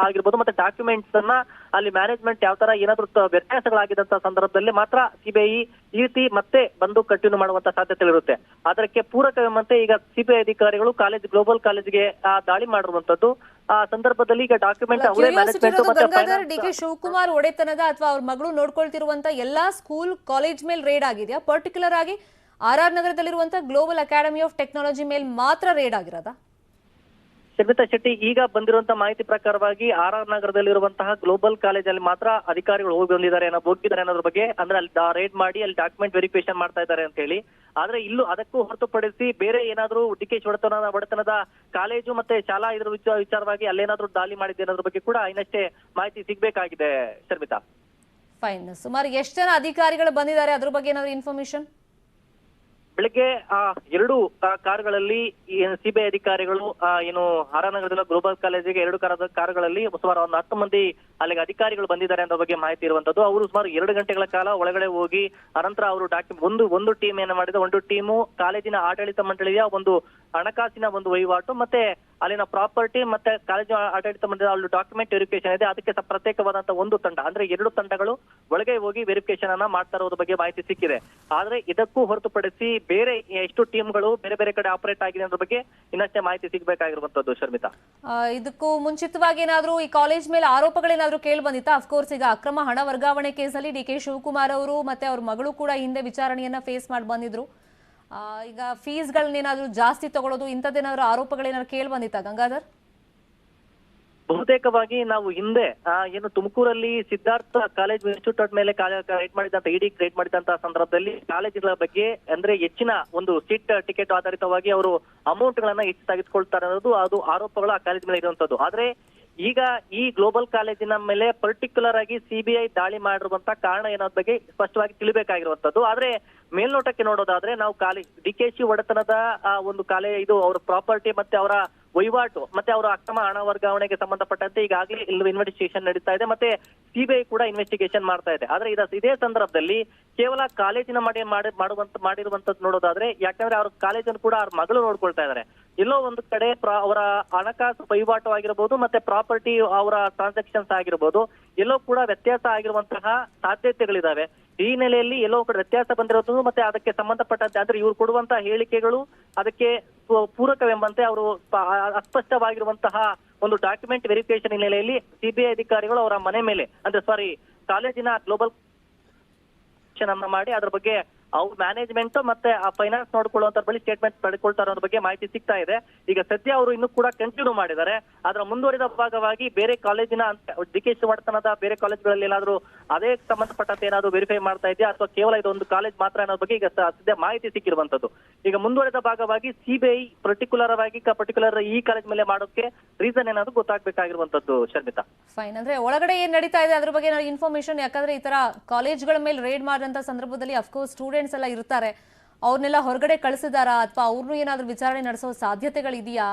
ಆಗಿರ್ಬೋದು ಮತ್ತೆ ಡಾಕ್ಯುಮೆಂಟ್ಸ್ ಅನ್ನ ಅಲ್ಲಿ ಮ್ಯಾನೇಜ್ಮೆಂಟ್ ಯಾವ ತರ ಏನಾದ್ರೂ ವ್ಯತ್ಯಾಸಗಳಾಗಿದ್ದಂತ ಸಂದರ್ಭದಲ್ಲಿ ಮಾತ್ರ ಸಿಬಿಐ ಈ ರೀತಿ ಮತ್ತೆ ಬಂದು ಕಂಟಿನ್ಯೂ ಮಾಡುವಂತ ಸಾಧ್ಯತೆಗಳಿರುತ್ತೆ. ಅದಕ್ಕೆ ಪೂರಕವೆಂಬಂತೆ ಈಗ ಸಿಬಿಐ ಅಧಿಕಾರಿಗಳು ಗ್ಲೋಬಲ್ ಕಾಲೇಜ್ಗೆ ದಾಳಿ ಮಾಡಿರುವಂತದ್ದು. ಆ ಸಂದರ್ಭದಲ್ಲಿ ಈಗ ಡಾಕ್ಯುಮೆಂಟ್ ಅವರೇ ಮ್ಯಾನೇಜ್ಮೆಂಟ್ ಡಿಕೆ ಶಿವಕುಮಾರ್ ಒಡೆತನದ ಅಥವಾ ಅವ್ರ ಮಗಳು ನೋಡ್ಕೊಳ್ತಿರುವಂತ ಎಲ್ಲಾ ಸ್ಕೂಲ್ ಕಾಲೇಜ್ ಮೇಲೆ ರೇಡ್ ಆಗಿದೆಯಾ? ಪರ್ಟಿಕ್ಯುಲರ್ ಆಗಿ ಆರ್ ನಗರದಲ್ಲಿರುವಂತ ಗ್ಲೋಬಲ್ ಅಕಾಡೆಮಿ ಆಫ್ ಟೆಕ್ನಾಲಜಿ ಮೇಲೆ ಮಾತ್ರ ರೇಡ್ ಆಗಿರೋದಾ? ಶರ್ಮಿತಾ ಶೆಟ್ಟಿ, ಈಗ ಬಂದಿರುವಂತಹ ಮಾಹಿತಿ ಪ್ರಕಾರವಾಗಿ ಆರ್ ನಗರದಲ್ಲಿರುವಂತಹ ಗ್ಲೋಬಲ್ ಕಾಲೇಜಲ್ಲಿ ಮಾತ್ರ ಅಧಿಕಾರಿಗಳು ಹೋಗಿದ್ದಾರೆ ಅನ್ನೋದ್ರ ಬಗ್ಗೆ ಅಂದ್ರೆ ಅಲ್ಲಿ ರೇಡ್ ಮಾಡಿ ಅಲ್ಲಿ ಡಾಕ್ಯುಮೆಂಟ್ ವೆರಿಫಿಕೇಶನ್ ಮಾಡ್ತಾ ಇದ್ದಾರೆ ಅಂತ ಹೇಳಿ. ಆದ್ರೆ ಇಲ್ಲೂ ಅದಕ್ಕೂ ಹೊರತುಪಡಿಸಿ ಬೇರೆ ಏನಾದ್ರು ಡಿಕೆ ಒಡೆತನದ ಕಾಲೇಜು ಮತ್ತೆ ಶಾಲಾ ಇದ್ರ ವಿಚಾರವಾಗಿ ಅಲ್ಲೇನಾದ್ರೂ ದಾಳಿ ಮಾಡಿದೆ ಅನ್ನೋದ್ರ ಬಗ್ಗೆ ಕೂಡ ಇನ್ನಷ್ಟೇ ಮಾಹಿತಿ ಸಿಗ್ಬೇಕಾಗಿದೆ. ಶರ್ಮಿತಾ, ಫೈನ್. ಸುಮಾರು ಎಷ್ಟು ಜನ ಅಧಿಕಾರಿಗಳು ಬಂದಿದ್ದಾರೆ ಅದ್ರ ಬಗ್ಗೆ ಏನಾದ್ರು ಇನ್ಫಾರ್ಮೇಶನ್? ಬೆಳಿಗ್ಗೆ 2 ಕಾರುಗಳಲ್ಲಿ ಸಿಬಿಐ ಅಧಿಕಾರಿಗಳು ಏನು ಆರ್ ನಗರದಲ್ಲಿ ಗ್ಲೋಬಲ್ ಕಾಲೇಜಿಗೆ 2 ಕಾರುಗಳಲ್ಲಿ ಸುಮಾರು 10 ಮಂದಿ ಅಲ್ಲಿಗೆ ಅಧಿಕಾರಿಗಳು ಬಂದಿದ್ದಾರೆ ಅನ್ನೋ ಬಗ್ಗೆ ಮಾಹಿತಿ ಇರುವಂತದ್ದು. ಅವರು ಸುಮಾರು 2 ಗಂಟೆಗಳ ಕಾಲ ಒಳಗಡೆ ಹೋಗಿ ಅನಂತರ ಅವರು ಒಂದು ಟೀಮ್ ಏನ ಮಾಡಿದ ಒಂದು ಟೀಮು ಕಾಲೇಜಿನ ಆಡಳಿತ ಮಂಡಳಿಯ ಒಂದು ಹಣಕಾಸಿನ ಒಂದು ವಹಿವಾಟು ಮತ್ತೆ ಅಲ್ಲಿನ ಪ್ರಾಪರ್ಟಿ ಮತ್ತೆ ಕಾಲೇಜು ಆಡಳಿತ ಮಂಡಳಿ ಡಾಕ್ಯುಮೆಂಟ್ ವೆರಿಫಿಕೇಶನ್ ಇದೆ ಅದಕ್ಕೆ ಪ್ರತ್ಯೇಕವಾದಂತಹ ಒಂದು ತಂಡ ಅಂದ್ರೆ 2 ತಂಡಗಳು ಒಳಗೆ ಹೋಗಿ ವೆರಿಫಿಕೇಶನ್ ಅನ್ನ ಮಾಡ್ತಾ ಇರೋದ್ರ ಬಗ್ಗೆ ಮಾಹಿತಿ ಸಿಕ್ಕಿದೆ. ಆದ್ರೆ ಇದಕ್ಕೂ ಹೊರತುಪಡಿಸಿ ಬೇರೆ ಎಷ್ಟು ಟೀಮ್ಗಳು ಬೇರೆ ಬೇರೆ ಕಡೆ ಆಪರೇಟ್ ಆಗಿದೆ ಅನ್ನೋದ್ರ ಬಗ್ಗೆ ಇನ್ನಷ್ಟೇ ಮಾಹಿತಿ ಸಿಗ್ಬೇಕಾಗಿರುವಂತದ್ದು. ಶರ್ಮಿತಾ, ಇದಕ್ಕೂ ಮುಂಚಿತವಾಗಿ ಏನಾದ್ರು ಈ ಕಾಲೇಜ್ ಮೇಲೆ ಆರೋಪಗಳೇನಾದ್ರೂ ಕೇಳಿ ಬಂದಿತ್ತಾ? ಅಫ್ಕೋರ್ಸ್ ಈಗ ಅಕ್ರಮ ಹಣ ವರ್ಗಾವಣೆ ಕೇಸಲ್ಲಿ ಡಿಕೆ ಶಿವಕುಮಾರ್ ಅವರು ಮತ್ತೆ ಅವ್ರ ಮಗಳು ಕೂಡ ಹಿಂದೆ ವಿಚಾರಣೆಯನ್ನ ಫೇಸ್ ಮಾಡಿ ಬಂದಿದ್ರು. ಈಗ ಫೀಸ್ಗಳನ್ನೇನಾದ್ರೂ ಜಾಸ್ತಿ ತಗೊಳ್ಳೋದು ಇಂಥದ್ದೇನಾದ್ರೂ ಆರೋಪಗಳೇನಾದ್ರು ಕೇಳಿ ಬಂದಿತ್ತಾ ಗಂಗಾಧರ್? ಬಹುತೇಕವಾಗಿ ನಾವು ಹಿಂದೆ ಏನು ತುಮಕೂರಲ್ಲಿ ಸಿದ್ಧಾರ್ಥ ಕಾಲೇಜ್ ಇನ್ಸ್ಟಿಟ್ಯೂಟ್ ಮೇಲೆ ರೈಡ್ ಮಾಡಿದಂತ ಇಡಿ ರೈಡ್ ಮಾಡಿದಂತಹ ಸಂದರ್ಭದಲ್ಲಿ ಕಾಲೇಜುಗಳ ಬಗ್ಗೆ ಅಂದ್ರೆ ಹೆಚ್ಚಿನ ಒಂದು ಸೀಟ್ ಟಿಕೆಟ್ ಆಧಾರಿತವಾಗಿ ಅವರು ಅಮೌಂಟ್ ಗಳನ್ನ ಹೆಚ್ಚು ತೆಗೆದುಕೊಳ್ತಾರೆ ಅನ್ನೋದು ಅದು ಆರೋಪಗಳು ಆ ಕಾಲೇಜ್ ಮೇಲೆ ಇರುವಂತದ್ದು. ಆದ್ರೆ ಈಗ ಈ ಗ್ಲೋಬಲ್ ಕಾಲೇಜಿನ ಮೇಲೆ ಪರ್ಟಿಕ್ಯುಲರ್ ಆಗಿ ಸಿಬಿಐ ದಾಳಿ ಮಾಡಿರುವಂತ ಕಾರಣ ಏನೋದ್ ಬಗ್ಗೆ ಸ್ಪಷ್ಟವಾಗಿ ತಿಳಿಬೇಕಾಗಿರುವಂತದ್ದು. ಆದ್ರೆ ಮೇಲ್ನೋಟಕ್ಕೆ ನೋಡೋದಾದ್ರೆ ನಾವು ಡಿಕೆಶಿ ಒಡೆತನದ ಒಂದು ಇದು ಅವರ ಪ್ರಾಪರ್ಟಿ ಮತ್ತೆ ಅವರ ವಹಿವಾಟು ಮತ್ತೆ ಅವರ ಅಕ್ರಮ ಹಣ ವರ್ಗಾವಣೆಗೆ ಸಂಬಂಧಪಟ್ಟಂತೆ ಈಗಾಗಲೇ ಇನ್ವೆಸ್ಟಿಗೇಷನ್ ನಡೀತಾ ಇದೆ, ಮತ್ತೆ ಸಿಬಿಐ ಕೂಡ ಇನ್ವೆಸ್ಟಿಗೇಷನ್ ಮಾಡ್ತಾ ಇದೆ. ಆದ್ರೆ ಇದೇ ಸಂದರ್ಭದಲ್ಲಿ ಕೇವಲ ಕಾಲೇಜಿನ ಮಾಡಿರುವಂತದ್ದು ನೋಡೋದಾದ್ರೆ, ಯಾಕಂದ್ರೆ ಅವ್ರ ಕಾಲೇಜನ್ನು ಕೂಡ ಅವ್ರ ಮಗಳು ನೋಡ್ಕೊಳ್ತಾ ಇದ್ದಾರೆ. ಎಲ್ಲೋ ಒಂದು ಕಡೆ ಅವರ ಹಣಕಾಸು ವಹಿವಾಟು ಆಗಿರ್ಬೋದು ಮತ್ತೆ ಪ್ರಾಪರ್ಟಿ ಅವರ ಟ್ರಾನ್ಸಾಕ್ಷನ್ಸ್ ಆಗಿರ್ಬೋದು ಎಲ್ಲೋ ಕೂಡ ವ್ಯತ್ಯಾಸ ಆಗಿರುವಂತಹ ಸಾಧ್ಯತೆಗಳಿದಾವೆ. ಈ ನೆಲೆಯಲ್ಲಿ ಎಲ್ಲೋ ಕಡೆ ವ್ಯತ್ಯಾಸ ಬಂದಿರೋದು ಮತ್ತೆ ಅದಕ್ಕೆ ಸಂಬಂಧಪಟ್ಟಂತೆ ಅಂದ್ರೆ ಇವ್ರು ಕೊಡುವಂತಹ ಹೇಳಿಕೆಗಳು ಅದಕ್ಕೆ ಪೂರಕವೆಂಬಂತೆ ಅವರು ಅಸ್ಪಷ್ಟವಾಗಿರುವಂತಹ ಒಂದು ಡಾಕ್ಯುಮೆಂಟ್ ವೆರಿಫಿಕೇಶನ್ ಹಿನ್ನೆಲೆಯಲ್ಲಿ ಸಿಬಿಐ ಅಧಿಕಾರಿಗಳು ಅವರ ಮನೆ ಮೇಲೆ ಅಂದ್ರೆ ಕಾಲೇಜಿನ ಗ್ಲೋಬಲ್ ಅನ್ನ ಮಾಡಿ ಅದ್ರ ಬಗ್ಗೆ ಅವ್ರ ಮ್ಯಾನೇಜ್ಮೆಂಟ್ ಮತ್ತೆ ಆ ಫೈನಾನ್ಸ್ ನೋಡ್ಕೊಳ್ಳುವಂತ ಬಳಿ ಸ್ಟೇಟ್ಮೆಂಟ್ ಪಡ್ಕೊಳ್ತಾರೆ ಅನ್ನೋ ಬಗ್ಗೆ ಮಾಹಿತಿ ಸಿಗ್ತಾ ಇದೆ. ಈಗ ಸದ್ಯ ಅವರು ಇನ್ನೂ ಕೂಡ ಕಂಟಿನ್ಯೂ ಮಾಡಿದ್ದಾರೆ. ಅದರ ಮುಂದುವರಿದ ಭಾಗವಾಗಿ ಬೇರೆ ಕಾಲೇಜಿನ ಡಿಕೆಶಿ ಒಡೆತನದ ಬೇರೆ ಕಾಲೇಜ್ಗಳಲ್ಲಿ ಏನಾದ್ರು ಅದೇ ಸಂಬಂಧಪಟ್ಟಂತೆ ಏನಾದ್ರು ವೆರಿಫೈ ಮಾಡ್ತಾ ಇದೆಯಾ ಅಥವಾ ಕೇವಲ ಇದೊಂದು ಕಾಲೇಜ್ ಮಾತ್ರ ಅನ್ನೋ ಬಗ್ಗೆ ಈಗ ಸದ್ಯ ಮಾಹಿತಿ ಸಿಕ್ಕಿರುವಂತದ್ದು. ಈಗ ಮುಂದುವರಿದ ಭಾಗವಾಗಿ ಸಿಬಿಐ ಪರ್ಟಿಕ್ಯುಲರ್ ಈ ಕಾಲೇಜ್ ಮೇಲೆ ಮಾಡೋಕೆ ರೀಸನ್ ಏನಾದ್ರು ಗೊತ್ತಾಗ್ಬೇಕಾಗಿರುವಂತದ್ದು. ಶರ್ಮಿತಾ, ಫೈನ್. ಅಂದ್ರೆ ಒಳಗಡೆ ಏನ್ ನಡೀತಾ ಇದೆ ಅದ್ರ ಬಗ್ಗೆ ಇನ್ಫಾರ್ಮೇಶನ್, ಯಾಕಂದ್ರೆ ಈ ತರ ಕಾಲೇಜ್ಗಳ ಮೇಲೆ ರೇಡ್ ಮಾಡಿದಂತ ಸಂದರ್ಭದಲ್ಲಿ ಅಫ್ಕೋರ್ಸ್ ಸ್ಟೂಡೆಂಟ್ಸ್ ಎಲ್ಲ ಇರ್ತಾರೆ, ಅವ್ರನ್ನೆಲ್ಲ ಹೊರಗಡೆ ಕಳಿಸಿದಾರಾ ಅಥವಾ ಅವ್ರನ್ನೂ ಏನಾದ್ರು ವಿಚಾರಣೆ ನಡೆಸೋ ಸಾಧ್ಯತೆಗಳಿದೆಯಾ?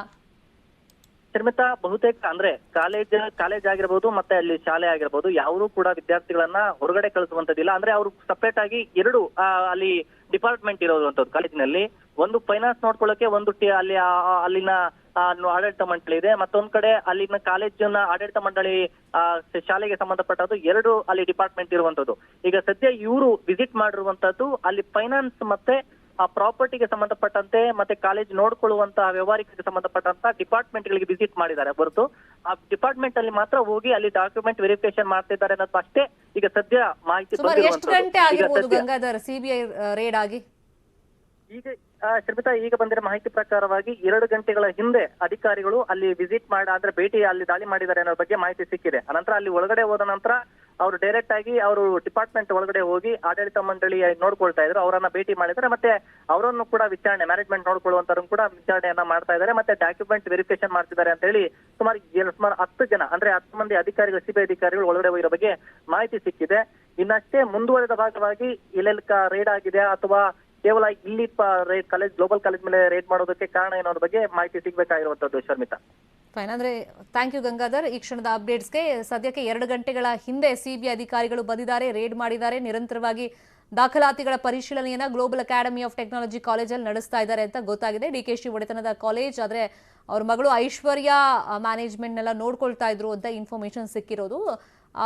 ಶರ್ಮಿತಾ, ಬಹುತೇಕ ಅಂದ್ರೆ ಕಾಲೇಜ್ ಆಗಿರ್ಬೋದು ಮತ್ತೆ ಅಲ್ಲಿ ಶಾಲೆ ಆಗಿರ್ಬೋದು ಯಾರು ಕೂಡ ವಿದ್ಯಾರ್ಥಿಗಳನ್ನ ಹೊರಗಡೆ ಕಳಿಸುವಂತದ್ದಿಲ್ಲ. ಅಂದ್ರೆ ಅವರು ಸಪರೇಟ್ ಆಗಿ ಎರಡು ಅಲ್ಲಿ ಡಿಪಾರ್ಟ್ಮೆಂಟ್ ಇರೋದಂತದ್ದು ಕಾಲೇಜಿನಲ್ಲಿ. ಒಂದು ಫೈನಾನ್ಸ್ ನೋಡ್ಕೊಳ್ಳೋಕೆ ಒಂದು ಅಲ್ಲಿನ ಆಡಳಿತ ಮಂಡಳಿ ಇದೆ, ಮತ್ತೊಂದ್ ಕಡೆ ಅಲ್ಲಿನ ಕಾಲೇಜಿನ ಆಡಳಿತ ಮಂಡಳಿ ಶಾಲೆಗೆ ಸಂಬಂಧಪಟ್ಟದ್ದು ಎರಡು ಅಲ್ಲಿ ಡಿಪಾರ್ಟ್ಮೆಂಟ್ ಇರುವಂತದ್ದು. ಈಗ ಸದ್ಯ ಇವರು ವಿಸಿಟ್ ಮಾಡಿರುವಂತದ್ದು ಅಲ್ಲಿ ಫೈನಾನ್ಸ್ ಮತ್ತೆ ಆ ಪ್ರಾಪರ್ಟಿಗೆ ಸಂಬಂಧಪಟ್ಟಂತೆ ಮತ್ತೆ ಕಾಲೇಜ್ ನೋಡ್ಕೊಳ್ಳುವಂತಹ ವ್ಯವಹಾರಕ್ಕೆ ಸಂಬಂಧಪಟ್ಟಂತ ಡಿಪಾರ್ಟ್ಮೆಂಟ್ ಗಳಿಗೆ ವಿಸಿಟ್ ಮಾಡಿದ್ದಾರೆ ಹೊರತು ಆ ಡಿಪಾರ್ಟ್ಮೆಂಟ್ ಅಲ್ಲಿ ಮಾತ್ರ ಹೋಗಿ ಅಲ್ಲಿ ಡಾಕ್ಯುಮೆಂಟ್ ವೆರಿಫಿಕೇಶನ್ ಮಾಡ್ತಿದ್ದಾರೆ ಅನ್ನೋದು ಅಷ್ಟೇ ಈಗ ಸದ್ಯ ಮಾಹಿತಿ ಬಂದಿರುವಂತದ್ದು. ಗಂಗಾಧರ್, ಸಿಬಿಐ ರೇಡ್ ಆಗಿ ಈಗ ಶರ್ಮಿತಾ, ಈಗ ಬಂದಿರೋ ಮಾಹಿತಿ ಪ್ರಕಾರವಾಗಿ 2 ಗಂಟೆಗಳ ಹಿಂದೆ ಅಧಿಕಾರಿಗಳು ಅಲ್ಲಿ ವಿಸಿಟ್ ಅಲ್ಲಿ ದಾಳಿ ಮಾಡಿದ್ದಾರೆ ಅನ್ನೋ ಬಗ್ಗೆ ಮಾಹಿತಿ ಸಿಕ್ಕಿದೆ. ಅನಂತರ ಅಲ್ಲಿ ಒಳಗಡೆ ಹೋದ ನಂತರ ಅವರು ಡೈರೆಕ್ಟ್ ಆಗಿ ಅವರು ಡಿಪಾರ್ಟ್ಮೆಂಟ್ ಒಳಗಡೆ ಹೋಗಿ ಆಡಳಿತ ಮಂಡಳಿ ನೋಡ್ಕೊಳ್ತಾ ಇದ್ರು, ಅವರನ್ನ ಭೇಟಿ ಮಾಡಿದ್ದಾರೆ. ಮತ್ತೆ ಅವರನ್ನು ಕೂಡ ವಿಚಾರಣೆ ಮ್ಯಾನೇಜ್ಮೆಂಟ್ ನೋಡ್ಕೊಳ್ಳುವಂತರನ್ನು ಕೂಡ ವಿಚಾರಣೆಯನ್ನ ಮಾಡ್ತಾ ಇದ್ದಾರೆ, ಮತ್ತೆ ಡಾಕ್ಯುಮೆಂಟ್ ವೆರಿಫಿಕೇಶನ್ ಮಾಡ್ತಿದ್ದಾರೆ ಅಂತ ಹೇಳಿ ಸುಮಾರು 10 ಜನ ಅಂದ್ರೆ 10 ಮಂದಿ ಅಧಿಕಾರಿಗಳು ಸಿಬಿಐ ಅಧಿಕಾರಿಗಳು ಒಳಗಡೆ ಹೋಗಿರೋ ಬಗ್ಗೆ ಮಾಹಿತಿ ಸಿಕ್ಕಿದೆ. ಇನ್ನಷ್ಟೇ ಮುಂದುವರೆದ ಭಾಗವಾಗಿ ಎಲ್ಲೆಲ್ಲಿ ರೇಡ್ ಆಗಿದೆ ಅಥವಾ ಕೇವಲ ಇಲ್ಲಿ ಗ್ಲೋಬಲ್ ಕಾಲೇಜ್ ಮೇಲೆ ರೇಡ್ ಮಾಡೋದಕ್ಕೆ ಕಾರಣ ಏನೋ ಬಗ್ಗೆ ಮಾಹಿತಿ ಸಿಗ್ಬೇಕಾಗಿರುವಂತದ್ದು. ಶರ್ಮಿತಾ, ಫೈನ್. ಅಂದ್ರೆ ಥ್ಯಾಂಕ್ ಯು ಗಂಗಾಧರ್ ಈ ಕ್ಷಣದ ಅಪ್ಡೇಟ್ಸ್ಗೆ. ಸದ್ಯಕ್ಕೆ 2 ಗಂಟೆಗಳ ಹಿಂದೆ ಸಿಬಿಐ ಅಧಿಕಾರಿಗಳು ಬಂದಿದ್ದಾರೆ, ರೇಡ್ ಮಾಡಿದ್ದಾರೆ. ನಿರಂತರವಾಗಿ ದಾಖಲಾತಿಗಳ ಪರಿಶೀಲನೆಯನ್ನ ಗ್ಲೋಬಲ್ ಅಕಾಡೆಮಿ ಆಫ್ ಟೆಕ್ನಾಲಜಿ ಕಾಲೇಜಲ್ಲಿ ನಡೆಸ್ತಾ ಇದ್ದಾರೆ ಅಂತ ಗೊತ್ತಾಗಿದೆ. ಡಿಕೆಶಿ ಒಡೆತನದ ಕಾಲೇಜ್, ಆದ್ರೆ ಅವ್ರ ಮಗಳು ಐಶ್ವರ್ಯ ಮ್ಯಾನೇಜ್ಮೆಂಟ್ನೆಲ್ಲ ನೋಡ್ಕೊಳ್ತಾ ಇದ್ರು ಅಂತ ಇನ್ಫಾರ್ಮೇಶನ್ ಸಿಕ್ಕಿರೋದು.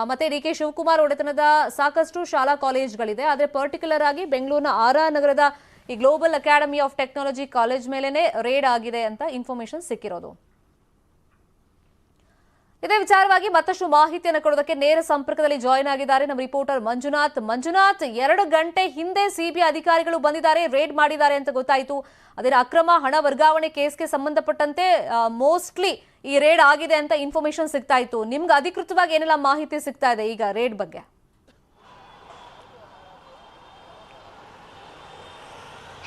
ಮತ್ತೆ ಡಿಕೆ ಶಿವಕುಮಾರ್ ಒಡೆತನದ ಸಾಕಷ್ಟು ಶಾಲಾ ಕಾಲೇಜ್ಗಳಿದೆ, ಆದ್ರೆ ಪರ್ಟಿಕ್ಯುಲರ್ ಆಗಿ ಬೆಂಗಳೂರಿನ ಆರ್ ನಗರದ ಈ global academy of technology college ಮೇಲೆನೆ ರೇಡ್ ಆಗಿದೆ ಅಂತ ಇನ್ಫಾರ್ಮೇಶನ್ ಸಿಕ್ಕಿರೋದು. ಇದೇ ವಿಚಾರವಾಗಿ ಮತ್ತಷ್ಟು ಮಾಹಿತಿಯನ್ನು ಕೊಡೋದಕ್ಕೆ ನೇರ ಸಂಪರ್ಕದಲ್ಲಿ ಜಾಯಿನ್ ಆಗಿದ್ದಾರೆ ನಮ್ಮ ರಿಪೋರ್ಟರ್ ಮಂಜುನಾಥ್. 2 ಗಂಟೆ ಹಿಂದೆ ಸಿಬಿಐ ಅಧಿಕಾರಿಗಳು ಬಂದಿದ್ದಾರೆ, ರೇಡ್ ಮಾಡಿದ್ದಾರೆ ಅಂತ ಗೊತ್ತಾಯಿತು. ಅದೇ ಅಕ್ರಮ ಹಣ ವರ್ಗಾವಣೆ ಕೇಸ್ಗೆ ಸಂಬಂಧಪಟ್ಟಂತೆ ಮೋಸ್ಟ್ಲಿ ಈ ರೇಡ್ ಆಗಿದೆ ಅಂತ ಇನ್ಫಾರ್ಮೇಶನ್ ಸಿಗ್ತಾ ಇತ್ತು. ನಿಮ್ಗೆ ಅಧಿಕೃತವಾಗಿ ಏನೆಲ್ಲ ಮಾಹಿತಿ ಸಿಗ್ತಾ ಇದೆ ಈಗ ರೇಡ್ ಬಗ್ಗೆ?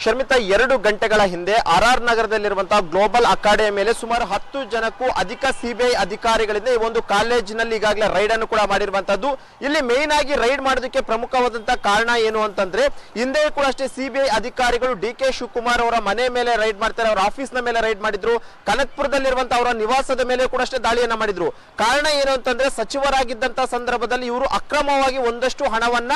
ಶರ್ಮಿತಾ, 2 ಗಂಟೆಗಳ ಹಿಂದೆ ಆರ್ ನಗರದಲ್ಲಿರುವಂತಹ ಗ್ಲೋಬಲ್ ಅಕಾಡೆಮಿ ಮೇಲೆ ಸುಮಾರು 10 ಜನಕ್ಕೂ ಅಧಿಕ ಸಿಬಿಐ ಅಧಿಕಾರಿಗಳಿಂದ ಈ ಒಂದು ಕಾಲೇಜಿನಲ್ಲಿ ಈಗಾಗಲೇ ರೈಡ್ ಅನ್ನು ಕೂಡ ಮಾಡಿರುವಂತದ್ದು. ಇಲ್ಲಿ ಮೇನ್ ಆಗಿ ರೈಡ್ ಮಾಡೋದಕ್ಕೆ ಪ್ರಮುಖವಾದಂತಹ ಕಾರಣ ಏನು ಅಂತಂದ್ರೆ, ಹಿಂದೆ ಕೂಡ ಅಷ್ಟೇ ಸಿಬಿಐ ಅಧಿಕಾರಿಗಳು ಡಿಕೆ ಶಿವಕುಮಾರ್ ಅವರ ಮನೆ ಮೇಲೆ ರೈಡ್ ಮಾಡ್ತಾರೆ, ಅವರ ಆಫೀಸ್ ನ ಮೇಲೆ ರೈಡ್ ಮಾಡಿದ್ರು, ಕನಕಪುರದಲ್ಲಿರುವಂತಹ ಅವರ ನಿವಾಸದ ಮೇಲೆ ಕೂಡ ಅಷ್ಟೇ ದಾಳಿಯನ್ನ ಮಾಡಿದ್ರು. ಕಾರಣ ಏನು ಅಂತಂದ್ರೆ, ಸಚಿವರಾಗಿದ್ದಂತಹ ಸಂದರ್ಭದಲ್ಲಿ ಇವರು ಅಕ್ರಮವಾಗಿ ಒಂದಷ್ಟು ಹಣವನ್ನ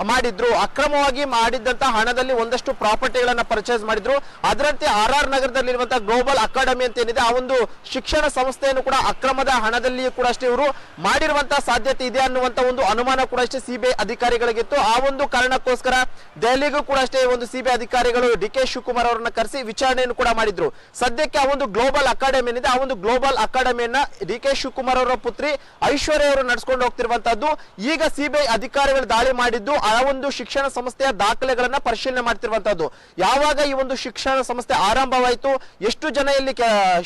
ಮಾಡಿದ್ರು, ಅಕ್ರಮವಾಗಿ ಮಾಡಿದಂತ ಹಣದಲ್ಲಿ ಒಂದಷ್ಟು ಪ್ರಾಪರ್ಟಿಗಳನ್ನ ಪರ್ಚೇಸ್ ಮಾಡಿದ್ರು. ಅದರಂತೆ ಆರ್ ನಗರದಲ್ಲಿರುವಂತಹ ಗ್ಲೋಬಲ್ ಅಕಾಡೆಮಿ ಅಂತ ಏನಿದೆ, ಆ ಒಂದು ಶಿಕ್ಷಣ ಸಂಸ್ಥೆಯನ್ನು ಕೂಡ ಅಕ್ರಮದ ಹಣದಲ್ಲಿ ಕೂಡ ಅಷ್ಟೇ ಇವರು ಮಾಡಿರುವಂತಹ ಸಾಧ್ಯತೆ ಇದೆ ಅನ್ನುವಂತ ಒಂದು ಅನುಮಾನ ಕೂಡ ಅಷ್ಟೇ ಸಿಬಿಐ ಅಧಿಕಾರಿಗಳಿಗಿತ್ತು. ಆ ಒಂದು ಕಾರಣಕ್ಕೋಸ್ಕರ ದೆಹಲಿಗೂ ಕೂಡ ಅಷ್ಟೇ ಒಂದು ಸಿಬಿಐ ಅಧಿಕಾರಿಗಳು ಡಿಕೆ ಶಿವಕುಮಾರ್ ಅವರನ್ನ ಕರೆಸಿ ವಿಚಾರಣೆಯನ್ನು ಕೂಡ ಮಾಡಿದ್ರು. ಸದ್ಯಕ್ಕೆ ಆ ಒಂದು ಗ್ಲೋಬಲ್ ಅಕಾಡೆಮಿ ಏನಿದೆ, ಆ ಒಂದು ಗ್ಲೋಬಲ್ ಅಕಾಡೆಮಿಯನ್ನ ಡಿಕೆ ಶಿವಕುಮಾರ್ ಅವರ ಪುತ್ರಿ ಐಶ್ವರ್ಯ ಅವರು ನಡೆಸ್ಕೊಂಡು ಹೋಗ್ತಿರುವಂತದ್ದು. ಈಗ ಸಿಬಿಐ ಅಧಿಕಾರಿಗಳು ದಾಳಿ ಮಾಡಿದ್ದು ಆ ಒಂದು ಶಿಕ್ಷಣ ಸಂಸ್ಥೆಯ ದಾಖಲೆಗಳನ್ನ ಪರಿಶೀಲನೆ ಮಾಡ್ತಿರುವಂತದ್ದು. ಯಾವಾಗ ಈ ಒಂದು ಶಿಕ್ಷಣ ಸಂಸ್ಥೆ ಆರಂಭವಾಯಿತು, ಎಷ್ಟು ಜನ ಇಲ್ಲಿ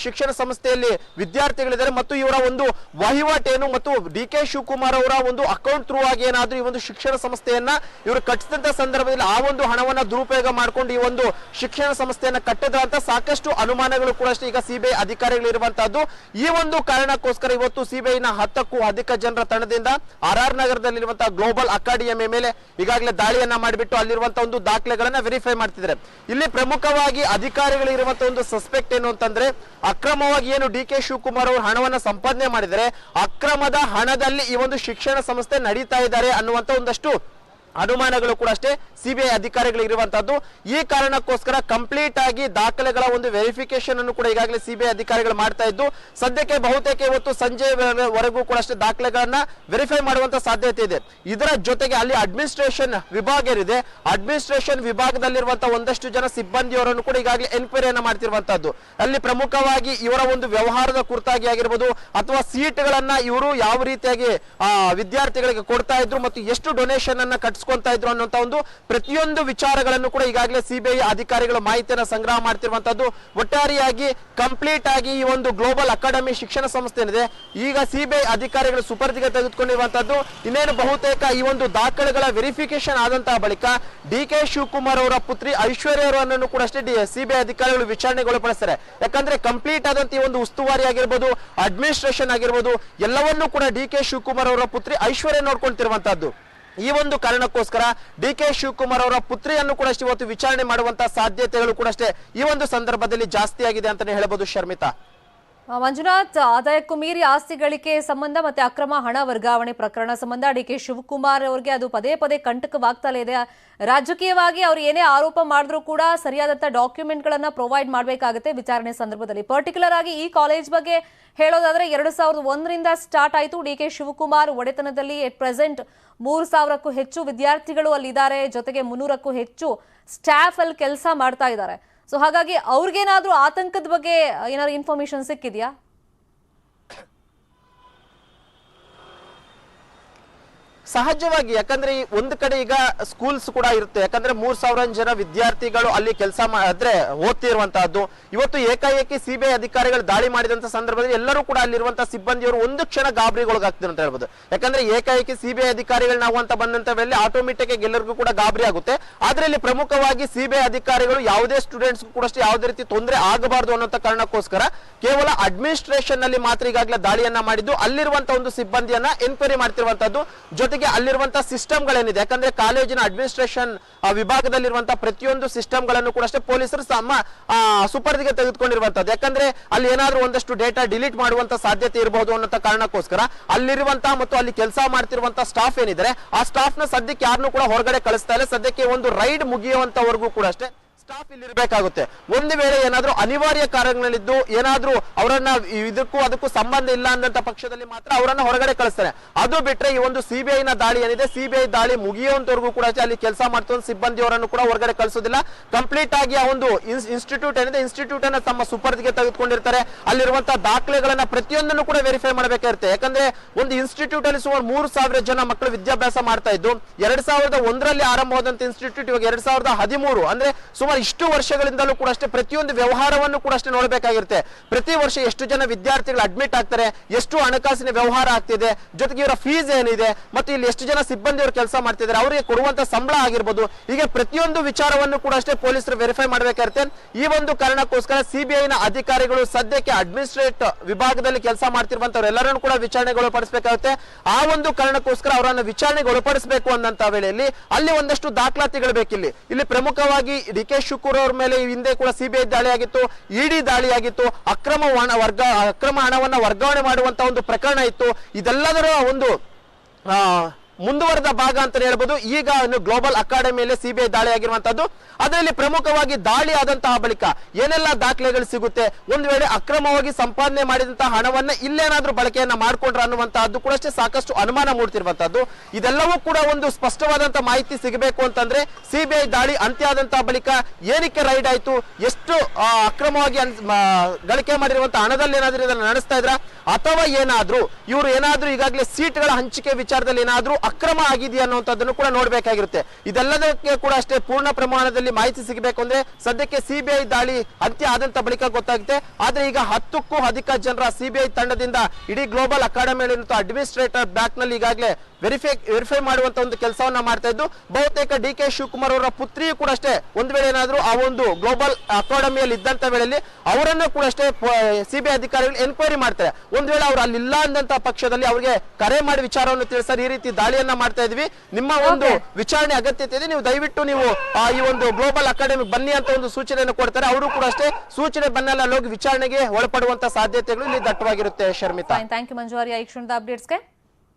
ಶಿಕ್ಷಣ ಸಂಸ್ಥೆಯಲ್ಲಿ ವಿದ್ಯಾರ್ಥಿಗಳಿದ್ದಾರೆ ಮತ್ತು ಇವರ ಒಂದು ವಹಿವಾಟೇನು ಮತ್ತು ಡಿ.ಕೆ. ಶಿವಕುಮಾರ್ ಅವರ ಒಂದು ಅಕೌಂಟ್ ಥ್ರೂ ಆಗಿ ಏನಾದ್ರೂ ಈ ಒಂದು ಶಿಕ್ಷಣ ಸಂಸ್ಥೆಯನ್ನ ಇವರು ಕಟ್ಟಿಸಿದಂತ ಸಂದರ್ಭದಲ್ಲಿ ಆ ಒಂದು ಹಣವನ್ನ ದುರುಪಯೋಗ ಮಾಡ್ಕೊಂಡು ಈ ಒಂದು ಶಿಕ್ಷಣ ಸಂಸ್ಥೆಯನ್ನ ಕಟ್ಟಿದ್ರ ಅಂತ ಸಾಕಷ್ಟು ಅನುಮಾನಗಳು ಕೂಡ ಅಷ್ಟೇ ಈಗ ಸಿಬಿಐ ಅಧಿಕಾರಿಗಳು ಇರುವಂತಹದ್ದು. ಈ ಒಂದು ಕಾರಣಕ್ಕೋಸ್ಕರ ಇವತ್ತು ಸಿಬಿಐನ 10ಕ್ಕೂ ಅಧಿಕ ಜನರ ತಂಡದಿಂದ RR ನಗರದಲ್ಲಿರುವಂತಹ ಗ್ಲೋಬಲ್ ಅಕಾಡೆಮಿ ಮೇಲೆ ಈಗಾಗಲೇ ದಾಳಿಯನ್ನ ಮಾಡಿಬಿಟ್ಟು ಅಲ್ಲಿರುವಂತಹ ಒಂದು ದಾಖಲೆಗಳನ್ನ ವೆರಿಫೈ ಮಾಡ್ತಿದ್ದಾರೆ. ಇಲ್ಲಿ ಪ್ರಮುಖವಾಗಿ ಅಧಿಕಾರಿಗಳು ಇರುವಂತಹ ಒಂದು ಸಸ್ಪೆಕ್ಟ್ ಏನು ಅಂತಂದ್ರೆ, ಅಕ್ರಮವಾಗಿ ಏನು ಡಿ.ಕೆ. ಶಿವಕುಮಾರ್ ಅವರು ಹಣವನ್ನ ಸಂಪಾದನೆ ಮಾಡಿದರೆ ಅಕ್ರಮದ ಹಣದಲ್ಲಿ ಈ ಒಂದು ಶಿಕ್ಷಣ ಸಂಸ್ಥೆ ನಡೀತಾ ಇದ್ದಾರೆ ಅನ್ನುವಂತ ಒಂದಷ್ಟು ಅನುಮಾನಗಳು ಕೂಡ ಅಷ್ಟೇ ಸಿಬಿಐ ಅಧಿಕಾರಿಗಳು ಇರುವಂತದ್ದು. ಈ ಕಾರಣಕ್ಕೋಸ್ಕರ ಕಂಪ್ಲೀಟ್ ಆಗಿ ದಾಖಲೆಗಳ ಒಂದು ವೆರಿಫಿಕೇಶನ್ ಅನ್ನು ಕೂಡ ಈಗಾಗಲೇ ಸಿಬಿಐ ಅಧಿಕಾರಿಗಳು ಮಾಡ್ತಾ ಇದ್ದು, ಸದ್ಯಕ್ಕೆ ಬಹುತೇಕ ಇವತ್ತು ಸಂಜೆವರೆಗೂ ಕೂಡ ಅಷ್ಟೇ ದಾಖಲೆಗಳನ್ನ ವೆರಿಫೈ ಮಾಡುವಂತ ಸಾಧ್ಯತೆ ಇದೆ. ಇದರ ಜೊತೆಗೆ ಅಲ್ಲಿ ಅಡ್ಮಿನಿಸ್ಟ್ರೇಷನ್ ವಿಭಾಗ ಏನಿದೆ, ಅಡ್ಮಿನಿಸ್ಟ್ರೇಷನ್ ವಿಭಾಗದಲ್ಲಿರುವಂತಹ ಒಂದಷ್ಟು ಜನ ಸಿಬ್ಬಂದಿಯವರನ್ನು ಕೂಡ ಈಗಾಗಲೇ ಎನ್ಕ್ವೈರಿಯನ್ನ ಮಾಡ್ತಿರುವಂತದ್ದು. ಅಲ್ಲಿ ಪ್ರಮುಖವಾಗಿ ಇವರ ಒಂದು ವ್ಯವಹಾರದ ಕುರಿತಾಗಿ ಆಗಿರ್ಬೋದು ಅಥವಾ ಸೀಟ್ಗಳನ್ನ ಇವರು ಯಾವ ರೀತಿಯಾಗಿ ವಿದ್ಯಾರ್ಥಿಗಳಿಗೆ ಕೊಡ್ತಾ ಇದ್ರು ಮತ್ತು ಎಷ್ಟು ಡೊನೇಷನ್ ಅನ್ನ ಕಟ್ಸ್ಕೊಂತಾ ಇದ್ರು ಅನ್ನುವಂತ ಒಂದು ಪ್ರತಿಯೊಂದು ವಿಚಾರಗಳನ್ನು ಕೂಡ ಈಗಾಗಲೇ ಸಿಬಿಐ ಅಧಿಕಾರಿಗಳು ಮಾಹಿತಿಯನ್ನು ಸಂಗ್ರಹ ಮಾಡ್ತಿರುವಂತದ್ದು. ಒಟ್ಟಾರೆಯಾಗಿ ಕಂಪ್ಲೀಟ್ ಆಗಿ ಈ ಒಂದು ಗ್ಲೋಬಲ್ ಅಕಾಡೆಮಿ ಶಿಕ್ಷಣ ಸಂಸ್ಥೆ ಏನಿದೆ ಈಗ ಸಿಬಿಐ ಅಧಿಕಾರಿಗಳು ಸುಪರ್ದಿಗೆ ತೆಗೆದುಕೊಂಡಿರುವಂತದ್ದು. ಇನ್ನೇನು ಬಹುತೇಕ ಈ ಒಂದು ದಾಖಲೆಗಳ ವೆರಿಫಿಕೇಶನ್ ಆದಂತಹ ಬಳಿಕ ಡಿ.ಕೆ. ಶಿವಕುಮಾರ್ ಅವರ ಪುತ್ರಿ ಐಶ್ವರ್ಯ ಅವರನ್ನು ಕೂಡ ಅಷ್ಟೇ ಸಿಬಿಐ ಅಧಿಕಾರಿಗಳು ವಿಚಾರಣೆಗೊಳಪಡಿಸ್ತಾರೆ. ಯಾಕಂದ್ರೆ ಕಂಪ್ಲೀಟ್ ಆದಂತ ಈ ಒಂದು ಉಸ್ತುವಾರಿ ಆಗಿರ್ಬೋದು, ಅಡ್ಮಿನಿಸ್ಟ್ರೇಷನ್ ಆಗಿರ್ಬೋದು, ಎಲ್ಲವನ್ನೂ ಕೂಡ ಡಿ.ಕೆ. ಶಿವಕುಮಾರ್ ಅವರ ಪುತ್ರಿ ಐಶ್ವರ್ಯ ನೋಡ್ಕೊಳ್ತಿರುವಂತದ್ದು. ಈ ಒಂದು ಕಾರಣಕ್ಕೋಸ್ಕರ ಡಿ.ಕೆ. ಶಿವಕುಮಾರ್ ಅವರ ಪುತ್ರಿಯನ್ನು ಕೂಡ ಅಷ್ಟೇ ಇವತ್ತು ವಿಚಾರಣೆ ಮಾಡುವಂತಹ ಸಾಧ್ಯತೆಗಳು ಕೂಡ ಅಷ್ಟೇ ಈ ಒಂದು ಸಂದರ್ಭದಲ್ಲಿ ಜಾಸ್ತಿ ಆಗಿದೆ ಅಂತಾನೆ ಹೇಳಬಹುದು. ಶರ್ಮಿತಾ. ಮಂಜುನಾಥ್, ಆದಾಯಕ್ಕೂ ಮೀರಿ ಆಸ್ತಿ ಗಳಿಕೆ ಸಂಬಂಧ ಮತ್ತೆ ಅಕ್ರಮ ಹಣ ವರ್ಗಾವಣೆ ಪ್ರಕರಣ ಸಂಬಂಧ ಡಿ.ಕೆ. ಶಿವಕುಮಾರ್ ಅವರಿಗೆ ಅದು ಪದೇ ಪದೇ ಕಂಟಕವಾಗ್ತಲೇ ಇದೆ. ರಾಜಕೀಯವಾಗಿ ಅವ್ರು ಏನೇ ಆರೋಪ ಮಾಡಿದ್ರು ಕೂಡ ಸರಿಯಾದಂತ ಡಾಕ್ಯುಮೆಂಟ್ಗಳನ್ನ ಪ್ರೊವೈಡ್ ಮಾಡಬೇಕಾಗುತ್ತೆ ವಿಚಾರಣೆ ಸಂದರ್ಭದಲ್ಲಿ. ಪರ್ಟಿಕ್ಯುಲರ್ ಆಗಿ ಈ ಕಾಲೇಜ್ ಬಗ್ಗೆ ಹೇಳೋದಾದ್ರೆ 2001ರಿಂದ ಸ್ಟಾರ್ಟ್ ಆಯಿತು. ಡಿ.ಕೆ. ಶಿವಕುಮಾರ್ ಒಡೆತನದಲ್ಲಿ ಎಟ್ ಪ್ರೆಸೆಂಟ್ 3000ಕ್ಕೂ ಹೆಚ್ಚು ವಿದ್ಯಾರ್ಥಿಗಳು ಅಲ್ಲಿದ್ದಾರೆ, ಜೊತೆಗೆ 300ಕ್ಕೂ ಹೆಚ್ಚು ಸ್ಟಾಫ್ ಅಲ್ಲಿ ಕೆಲಸ ಮಾಡ್ತಾ ಇದ್ದಾರೆ. ಸೊ ಹಾಗಾಗಿ ಅವ್ರಿಗೇನಾದ್ರೂ ಆತಂಕದ ಬಗ್ಗೆ ಏನಾದ್ರು ಇನ್ಫಾರ್ಮೇಶನ್ ಸಿಕ್ಕಿದ್ಯಾ? ಸಹಜವಾಗಿ, ಯಾಕಂದ್ರೆ ಒಂದು ಕಡೆ ಈಗ ಸ್ಕೂಲ್ಸ್ ಕೂಡ ಇರುತ್ತೆ. ಯಾಕಂದ್ರೆ 3000 ಜನ ವಿದ್ಯಾರ್ಥಿಗಳು ಅಲ್ಲಿ ಕೆಲಸ ಅಂದ್ರೆ ಓದ್ತಿರುವಂತಹದ್ದು. ಇವತ್ತು ಏಕಾಏಕಿ ಸಿಬಿಐ ಅಧಿಕಾರಿಗಳು ದಾಳಿ ಮಾಡಿದಂತ ಸಂದರ್ಭದಲ್ಲಿ ಎಲ್ಲರೂ ಕೂಡ ಅಲ್ಲಿರುವಂತಹ ಸಿಬ್ಬಂದಿಯವರು ಒಂದು ಕ್ಷಣ ಗಾಬರಿಗೊಳಗಾಗ್ತಾರೆ ಅಂತ ಹೇಳ್ಬೋದು. ಯಾಕಂದ್ರೆ ಏಕಾಏಕಿ ಸಿಬಿಐ ಅಧಿಕಾರಿಗಳು ನಾವು ಅಂತ ಬಂದಂತ ವೇಳೆ ಆಟೋಮೆಟಿಕ್ ಆಗಿ ಎಲ್ಲರಿಗೂ ಕೂಡ ಗಾಬರಿ ಆಗುತ್ತೆ. ಆದ್ರೆ ಇಲ್ಲಿ ಪ್ರಮುಖವಾಗಿ ಸಿಬಿಐ ಅಧಿಕಾರಿಗಳು ಯಾವುದೇ ಸ್ಟೂಡೆಂಟ್ಸ್ ಕೂಡ ಅಷ್ಟೇ ಯಾವುದೇ ರೀತಿ ತೊಂದರೆ ಆಗಬಾರದು ಅನ್ನೋ ಕಾರಣಕ್ಕೋಸ್ಕರ ಕೇವಲ ಅಡ್ಮಿನಿಸ್ಟ್ರೇಷನ್ ನಲ್ಲಿ ಮಾತ್ರ ಈಗಾಗಲೇ ದಾಳಿಯನ್ನ ಮಾಡಿದ್ದು ಅಲ್ಲಿರುವಂತಹ ಒಂದು ಸಿಬ್ಬಂದಿಯನ್ನ ಎನ್ಕ್ವೈರಿ ಮಾಡ್ತಿರುವಂತದ್ದು. ಜೊತೆಗೆ ಅಲ್ಲಿರುವಂತಹ ಸಿಸ್ಟಮ್ಗಳೇನಿದೆ, ಯಾಕಂದ್ರೆ ಕಾಲೇಜಿನ ಅಡ್ಮಿನಿಸ್ಟ್ರೇಷನ್ ವಿಭಾಗದಲ್ಲಿರುವಂತಹ ಪ್ರತಿಯೊಂದು ಸಿಸ್ಟಮ್ಗಳನ್ನು ಕೂಡ ಅಷ್ಟೇ ಪೊಲೀಸರು ತಮ್ಮ ಸುಪರ್ದಿಗೆ ತೆಗೆದುಕೊಂಡಿರುವಂತದ್ದು. ಯಾಕಂದ್ರೆ ಅಲ್ಲಿ ಏನಾದ್ರೂ ಒಂದಷ್ಟು ಡೇಟಾ ಡಿಲೀಟ್ ಮಾಡುವಂತ ಸಾಧ್ಯತೆ ಇರಬಹುದು ಅನ್ನೋ ಕಾರಣಕ್ಕೋಸ್ಕರ ಅಲ್ಲಿರುವಂತಹ ಮತ್ತು ಅಲ್ಲಿ ಕೆಲಸ ಮಾಡ್ತಿರುವಂತಹ ಸ್ಟಾಫ್ ಏನಿದ್ದಾರೆ ಆ ಸ್ಟಾಫ್ ನ ಸದ್ಯಕ್ಕೆ ಯಾರನ್ನೂ ಕೂಡ ಹೊರಗಡೆ ಕಳಿಸ್ತಾ ಇಲ್ಲ. ಸದ್ಯಕ್ಕೆ ಒಂದು ರೈಡ್ ಮುಗಿಯುವಂತವರೆಗೂ ಕೂಡ ಅಷ್ಟೇ ಸ್ಟಾಫ್ ಇಲ್ಲಿ ಇರಬೇಕಾಗುತ್ತೆ. ಒಂದು ವೇಳೆ ಏನಾದ್ರೂ ಅನಿವಾರ್ಯ ಕಾರಣಗಳಿದ್ದು ಏನಾದ್ರೂ ಅವರನ್ನ ಇದಕ್ಕೂ ಅದಕ್ಕೂ ಸಂಬಂಧ ಇಲ್ಲ ಅಂದಂತ ಪಕ್ಷದಲ್ಲಿ ಮಾತ್ರ ಅವರನ್ನ ಹೊರಗಡೆ ಕಳಿಸ್ತಾರೆ. ಅದು ಬಿಟ್ರೆ ಈ ಒಂದು ಸಿಬಿಐ ನ ದಾಳಿ ಏನಿದೆ, ಸಿಬಿಐ ದಾಳಿ ಮುಗಿಯುವಂತವರೆಗೂ ಕೂಡ ಅಲ್ಲಿ ಕೆಲಸ ಮಾಡ್ತಾ ಸಿಬ್ಬಂದಿಯವರನ್ನು ಕೂಡ ಹೊರಗಡೆ ಕಳಿಸೋದಿಲ್ಲ. ಕಂಪ್ಲೀಟ್ ಆಗಿ ಆ ಒಂದು ಇನ್ಸ್ಟಿಟ್ಯೂಟ್ ಏನಿದೆ, ಇನ್ಸ್ಟಿಟ್ಯೂಟ್ ಅನ್ನ ತಮ್ಮ ಸುಪರ್ದಿಗೆ ತೆಗೆದುಕೊಂಡಿರ್ತಾರೆ. ಅಲ್ಲಿರುವಂತಹ ದಾಖಲೆಗಳನ್ನ ಪ್ರತಿಯೊಂದನ್ನು ಕೂಡ ವೆರಿಫೈ ಮಾಡಬೇಕಾಗಿರುತ್ತೆ. ಯಾಕಂದ್ರೆ ಒಂದು ಇನ್ಸ್ಟಿಟ್ಯೂಟ್ ಅಲ್ಲಿ ಸುಮಾರು 3000 ಜನ ಮಕ್ಕಳು ವಿದ್ಯಾಭ್ಯಾಸ ಮಾಡ್ತಾ ಇದ್ದು 2001ರಲ್ಲಿ ಆರಂಭವಾದಂತ ಇನ್ಸ್ಟಿಟ್ಯೂಟ್ ಇವಾಗ 2013 ಅಂದ್ರೆ ಸುಮಾರು ಇಷ್ಟು ವರ್ಷಗಳಿಂದಲೂ ಕೂಡ ಅಷ್ಟೇ ಪ್ರತಿಯೊಂದು ವ್ಯವಹಾರವನ್ನು ಕೂಡ ಅಷ್ಟೇ ನೋಡಬೇಕಾಗಿರುತ್ತೆ. ಪ್ರತಿ ವರ್ಷ ಎಷ್ಟು ಜನ ವಿದ್ಯಾರ್ಥಿಗಳು ಅಡ್ಮಿಟ್ ಆಗ್ತಾರೆ, ಎಷ್ಟು ಹಣಕಾಸಿನ ವ್ಯವಹಾರ ಆಗ್ತಿದೆ, ಜೊತೆಗೆ ಇವರ ಫೀಸ್ ಏನಿದೆ ಮತ್ತು ಇಲ್ಲಿ ಎಷ್ಟು ಜನ ಸಿಬ್ಬಂದಿಯವರು ಕೆಲಸ ಮಾಡ್ತಿದ್ದಾರೆ, ಅವರಿಗೆ ಕೊಡುವಂತ ಸಂಬಳ ಆಗಿರ್ಬೋದು, ಹೀಗೆ ಪ್ರತಿಯೊಂದು ವಿಚಾರವನ್ನು ಕೂಡ ಅಷ್ಟೇ ಪೊಲೀಸರು ವೆರಿಫೈ ಮಾಡಬೇಕಾಗಿರುತ್ತೆ. ಈ ಒಂದು ಕಾರಣಕ್ಕೋಸ್ಕರ ಸಿಬಿಐನ ಅಧಿಕಾರಿಗಳು ಸದ್ಯಕ್ಕೆ ಅಡ್ಮಿನಿಸ್ಟ್ರೇಟ್ ವಿಭಾಗದಲ್ಲಿ ಕೆಲಸ ಮಾಡ್ತಿರುವಂತವ್ರು ಎಲ್ಲರನ್ನು ಕೂಡ ವಿಚಾರಣೆಗೆ ಒಳಪಡಿಸಬೇಕಾಗುತ್ತೆ. ಆ ಒಂದು ಕಾರಣಕ್ಕೋಸ್ಕರ ಅವರನ್ನು ವಿಚಾರಣೆಗೆ ಒಳಪಡಿಸಬೇಕು ಅನ್ನಂತ ವೇಳೆಯಲ್ಲಿ ಅಲ್ಲಿ ಒಂದಷ್ಟು ದಾಖಲಾತಿಗಳು ಬೇಕಿಲ್ಲಿ. ಇಲ್ಲಿ ಪ್ರಮುಖವಾಗಿ ಡಿ.ಕೆ. ಶಿವಕುಮಾರ್ ಅವರ ಮೇಲೆ ಹಿಂದೆ ಕೂಡ ಸಿಬಿಐ ದಾಳಿ ಆಗಿತ್ತು, ಇಡಿ ದಾಳಿ ಆಗಿತ್ತು, ಅಕ್ರಮ ಹಣವನ್ನ ವರ್ಗಾವಣೆ ಮಾಡುವಂತ ಒಂದು ಪ್ರಕರಣ ಇತ್ತು. ಇದೆಲ್ಲದರ ಒಂದು ಮುಂದುವರೆದ ಭಾಗ ಅಂತ ಹೇಳ್ಬೋದು. ಈಗ ಗ್ಲೋಬಲ್ ಅಕಾಡೆಮಿಯಲ್ಲಿ ಸಿಬಿಐ ದಾಳಿ ಆಗಿರುವಂತದ್ದು. ಅದರಲ್ಲಿ ಪ್ರಮುಖವಾಗಿ ದಾಳಿ ಆದಂತಹ ಬಳಿಕ ಏನೆಲ್ಲ ದಾಖಲೆಗಳು ಸಿಗುತ್ತೆ, ಒಂದು ವೇಳೆ ಅಕ್ರಮವಾಗಿ ಸಂಪಾದನೆ ಮಾಡಿದಂತಹ ಹಣವನ್ನ ಇಲ್ಲೇನಾದ್ರೂ ಬಳಕೆಯನ್ನ ಮಾಡ್ಕೊಂಡ್ರ ಅನ್ನುವಂತಹದ್ದು ಕೂಡ ಅಷ್ಟೇ ಸಾಕಷ್ಟು ಅನುಮಾನ ಮೂಡ್ತಿರುವಂತದ್ದು. ಇದೆಲ್ಲವೂ ಕೂಡ ಒಂದು ಸ್ಪಷ್ಟವಾದಂತಹ ಮಾಹಿತಿ ಸಿಗಬೇಕು ಅಂತಂದ್ರೆ ಸಿಬಿಐ ದಾಳಿ ಅಂತ್ಯ ಆದಂತಹ ಬಳಿಕ ಏನಕ್ಕೆ ರೈಡ್ ಆಯ್ತು, ಎಷ್ಟು ಅಕ್ರಮವಾಗಿ ಗಳಿಕೆ ಮಾಡಿರುವಂತಹ ಹಣದಲ್ಲಿ ಏನಾದ್ರೂ ಇದನ್ನು ನಡೆಸ್ತಾ ಇದ್ರ ಅಥವಾ ಏನಾದ್ರೂ ಇವರು ಏನಾದ್ರೂ ಈಗಾಗಲೇ ಸೀಟ್ಗಳ ಹಂಚಿಕೆ ವಿಚಾರದಲ್ಲಿ ಏನಾದ್ರೂ ಅಕ್ರಮ ಆಗಿದೆಯಾ ಅನ್ನುವಂಥದ್ದನ್ನು ಕೂಡ ನೋಡ್ಬೇಕಾಗಿರುತ್ತೆ. ಇದೆಲ್ಲದಕ್ಕೆ ಕೂಡ ಅಷ್ಟೇ ಪೂರ್ಣ ಪ್ರಮಾಣದಲ್ಲಿ ಮಾಹಿತಿ ಸಿಗಬೇಕು ಅಂದ್ರೆ ಸದ್ಯಕ್ಕೆ ಸಿಬಿಐ ದಾಳಿ ಅಂತ್ಯ ಆದಂತ ಬಳಿಕ ಗೊತ್ತಾಗುತ್ತೆ. ಆದ್ರೆ ಈಗ 10ಕ್ಕೂ ಅಧಿಕ ಜನರ ಸಿಬಿಐ ತಂಡದಿಂದ ಇಡೀ ಗ್ಲೋಬಲ್ ಅಕಾಡೆಮಿ ಅಡ್ಮಿನಿಸ್ಟ್ರೇಟರ್ ಬ್ಯಾಕ್ ನಲ್ಲಿ ಈಗಾಗಲೇ ವೆರಿಫೈ ಮಾಡುವಂತ ಒಂದು ಕೆಲಸವನ್ನ ಮಾಡ್ತಾ ಇದ್ದು, ಬಹುತೇಕ ಡಿ.ಕೆ. ಶಿವಕುಮಾರ್ ಅವರ ಪುತ್ರಿಯು ಕೂಡ ಅಷ್ಟೇ ಒಂದು ವೇಳೆ ಏನಾದ್ರೂ ಆ ಒಂದು ಗ್ಲೋಬಲ್ ಅಕಾಡೆಮಿಯಲ್ಲಿ ಇದ್ದಂತ ವೇಳೆಯಲ್ಲಿ ಅವರನ್ನು ಕೂಡ ಅಷ್ಟೇ ಸಿಬಿಐ ಅಧಿಕಾರಿಗಳು ಎನ್ಕ್ವೈರಿ ಮಾಡ್ತಾರೆ. ಒಂದ್ ವೇಳೆ ಅವ್ರು ಅಲ್ಲಿಲ್ಲ ಅಂದಂತ ಪಕ್ಷದಲ್ಲಿ ಅವ್ರಿಗೆ ಕರೆ ಮಾಡಿ ವಿಚಾರವನ್ನು ತಿಳಿಸ್ತಾರೆ, ಈ ರೀತಿ ದಾಳಿಯನ್ನ ಮಾಡ್ತಾ ಇದ್ವಿ, ನಿಮ್ಮ ಒಂದು ವಿಚಾರಣೆ ಅಗತ್ಯತೆ ಇದೆ, ನೀವು ದಯವಿಟ್ಟು ನೀವು ಈ ಒಂದು ಗ್ಲೋಬಲ್ ಅಕಾಡೆಮಿ ಬನ್ನಿ ಅಂತ ಒಂದು ಸೂಚನೆಯನ್ನು ಕೊಡ್ತಾರೆ. ಅವರು ಕೂಡ ಅಷ್ಟೇ ಸೂಚನೆ ಬನ್ನೆಲ್ಲ ಹೋಗಿ ವಿಚಾರಣೆಗೆ ಒಳಪಡುವಂತ ಸಾಧ್ಯತೆಗಳು ಇಲ್ಲಿ ದಟ್ಟವಾಗಿರುತ್ತೆ. ಶರ್ಮಿತಾ, ಥ್ಯಾಂಕ್ ಯು ಮಂಜು ಆರ್ಯ ಈ ಕ್ಷಣದ ಅಪ್ಡೇಟ್ಸ್ಗೆ.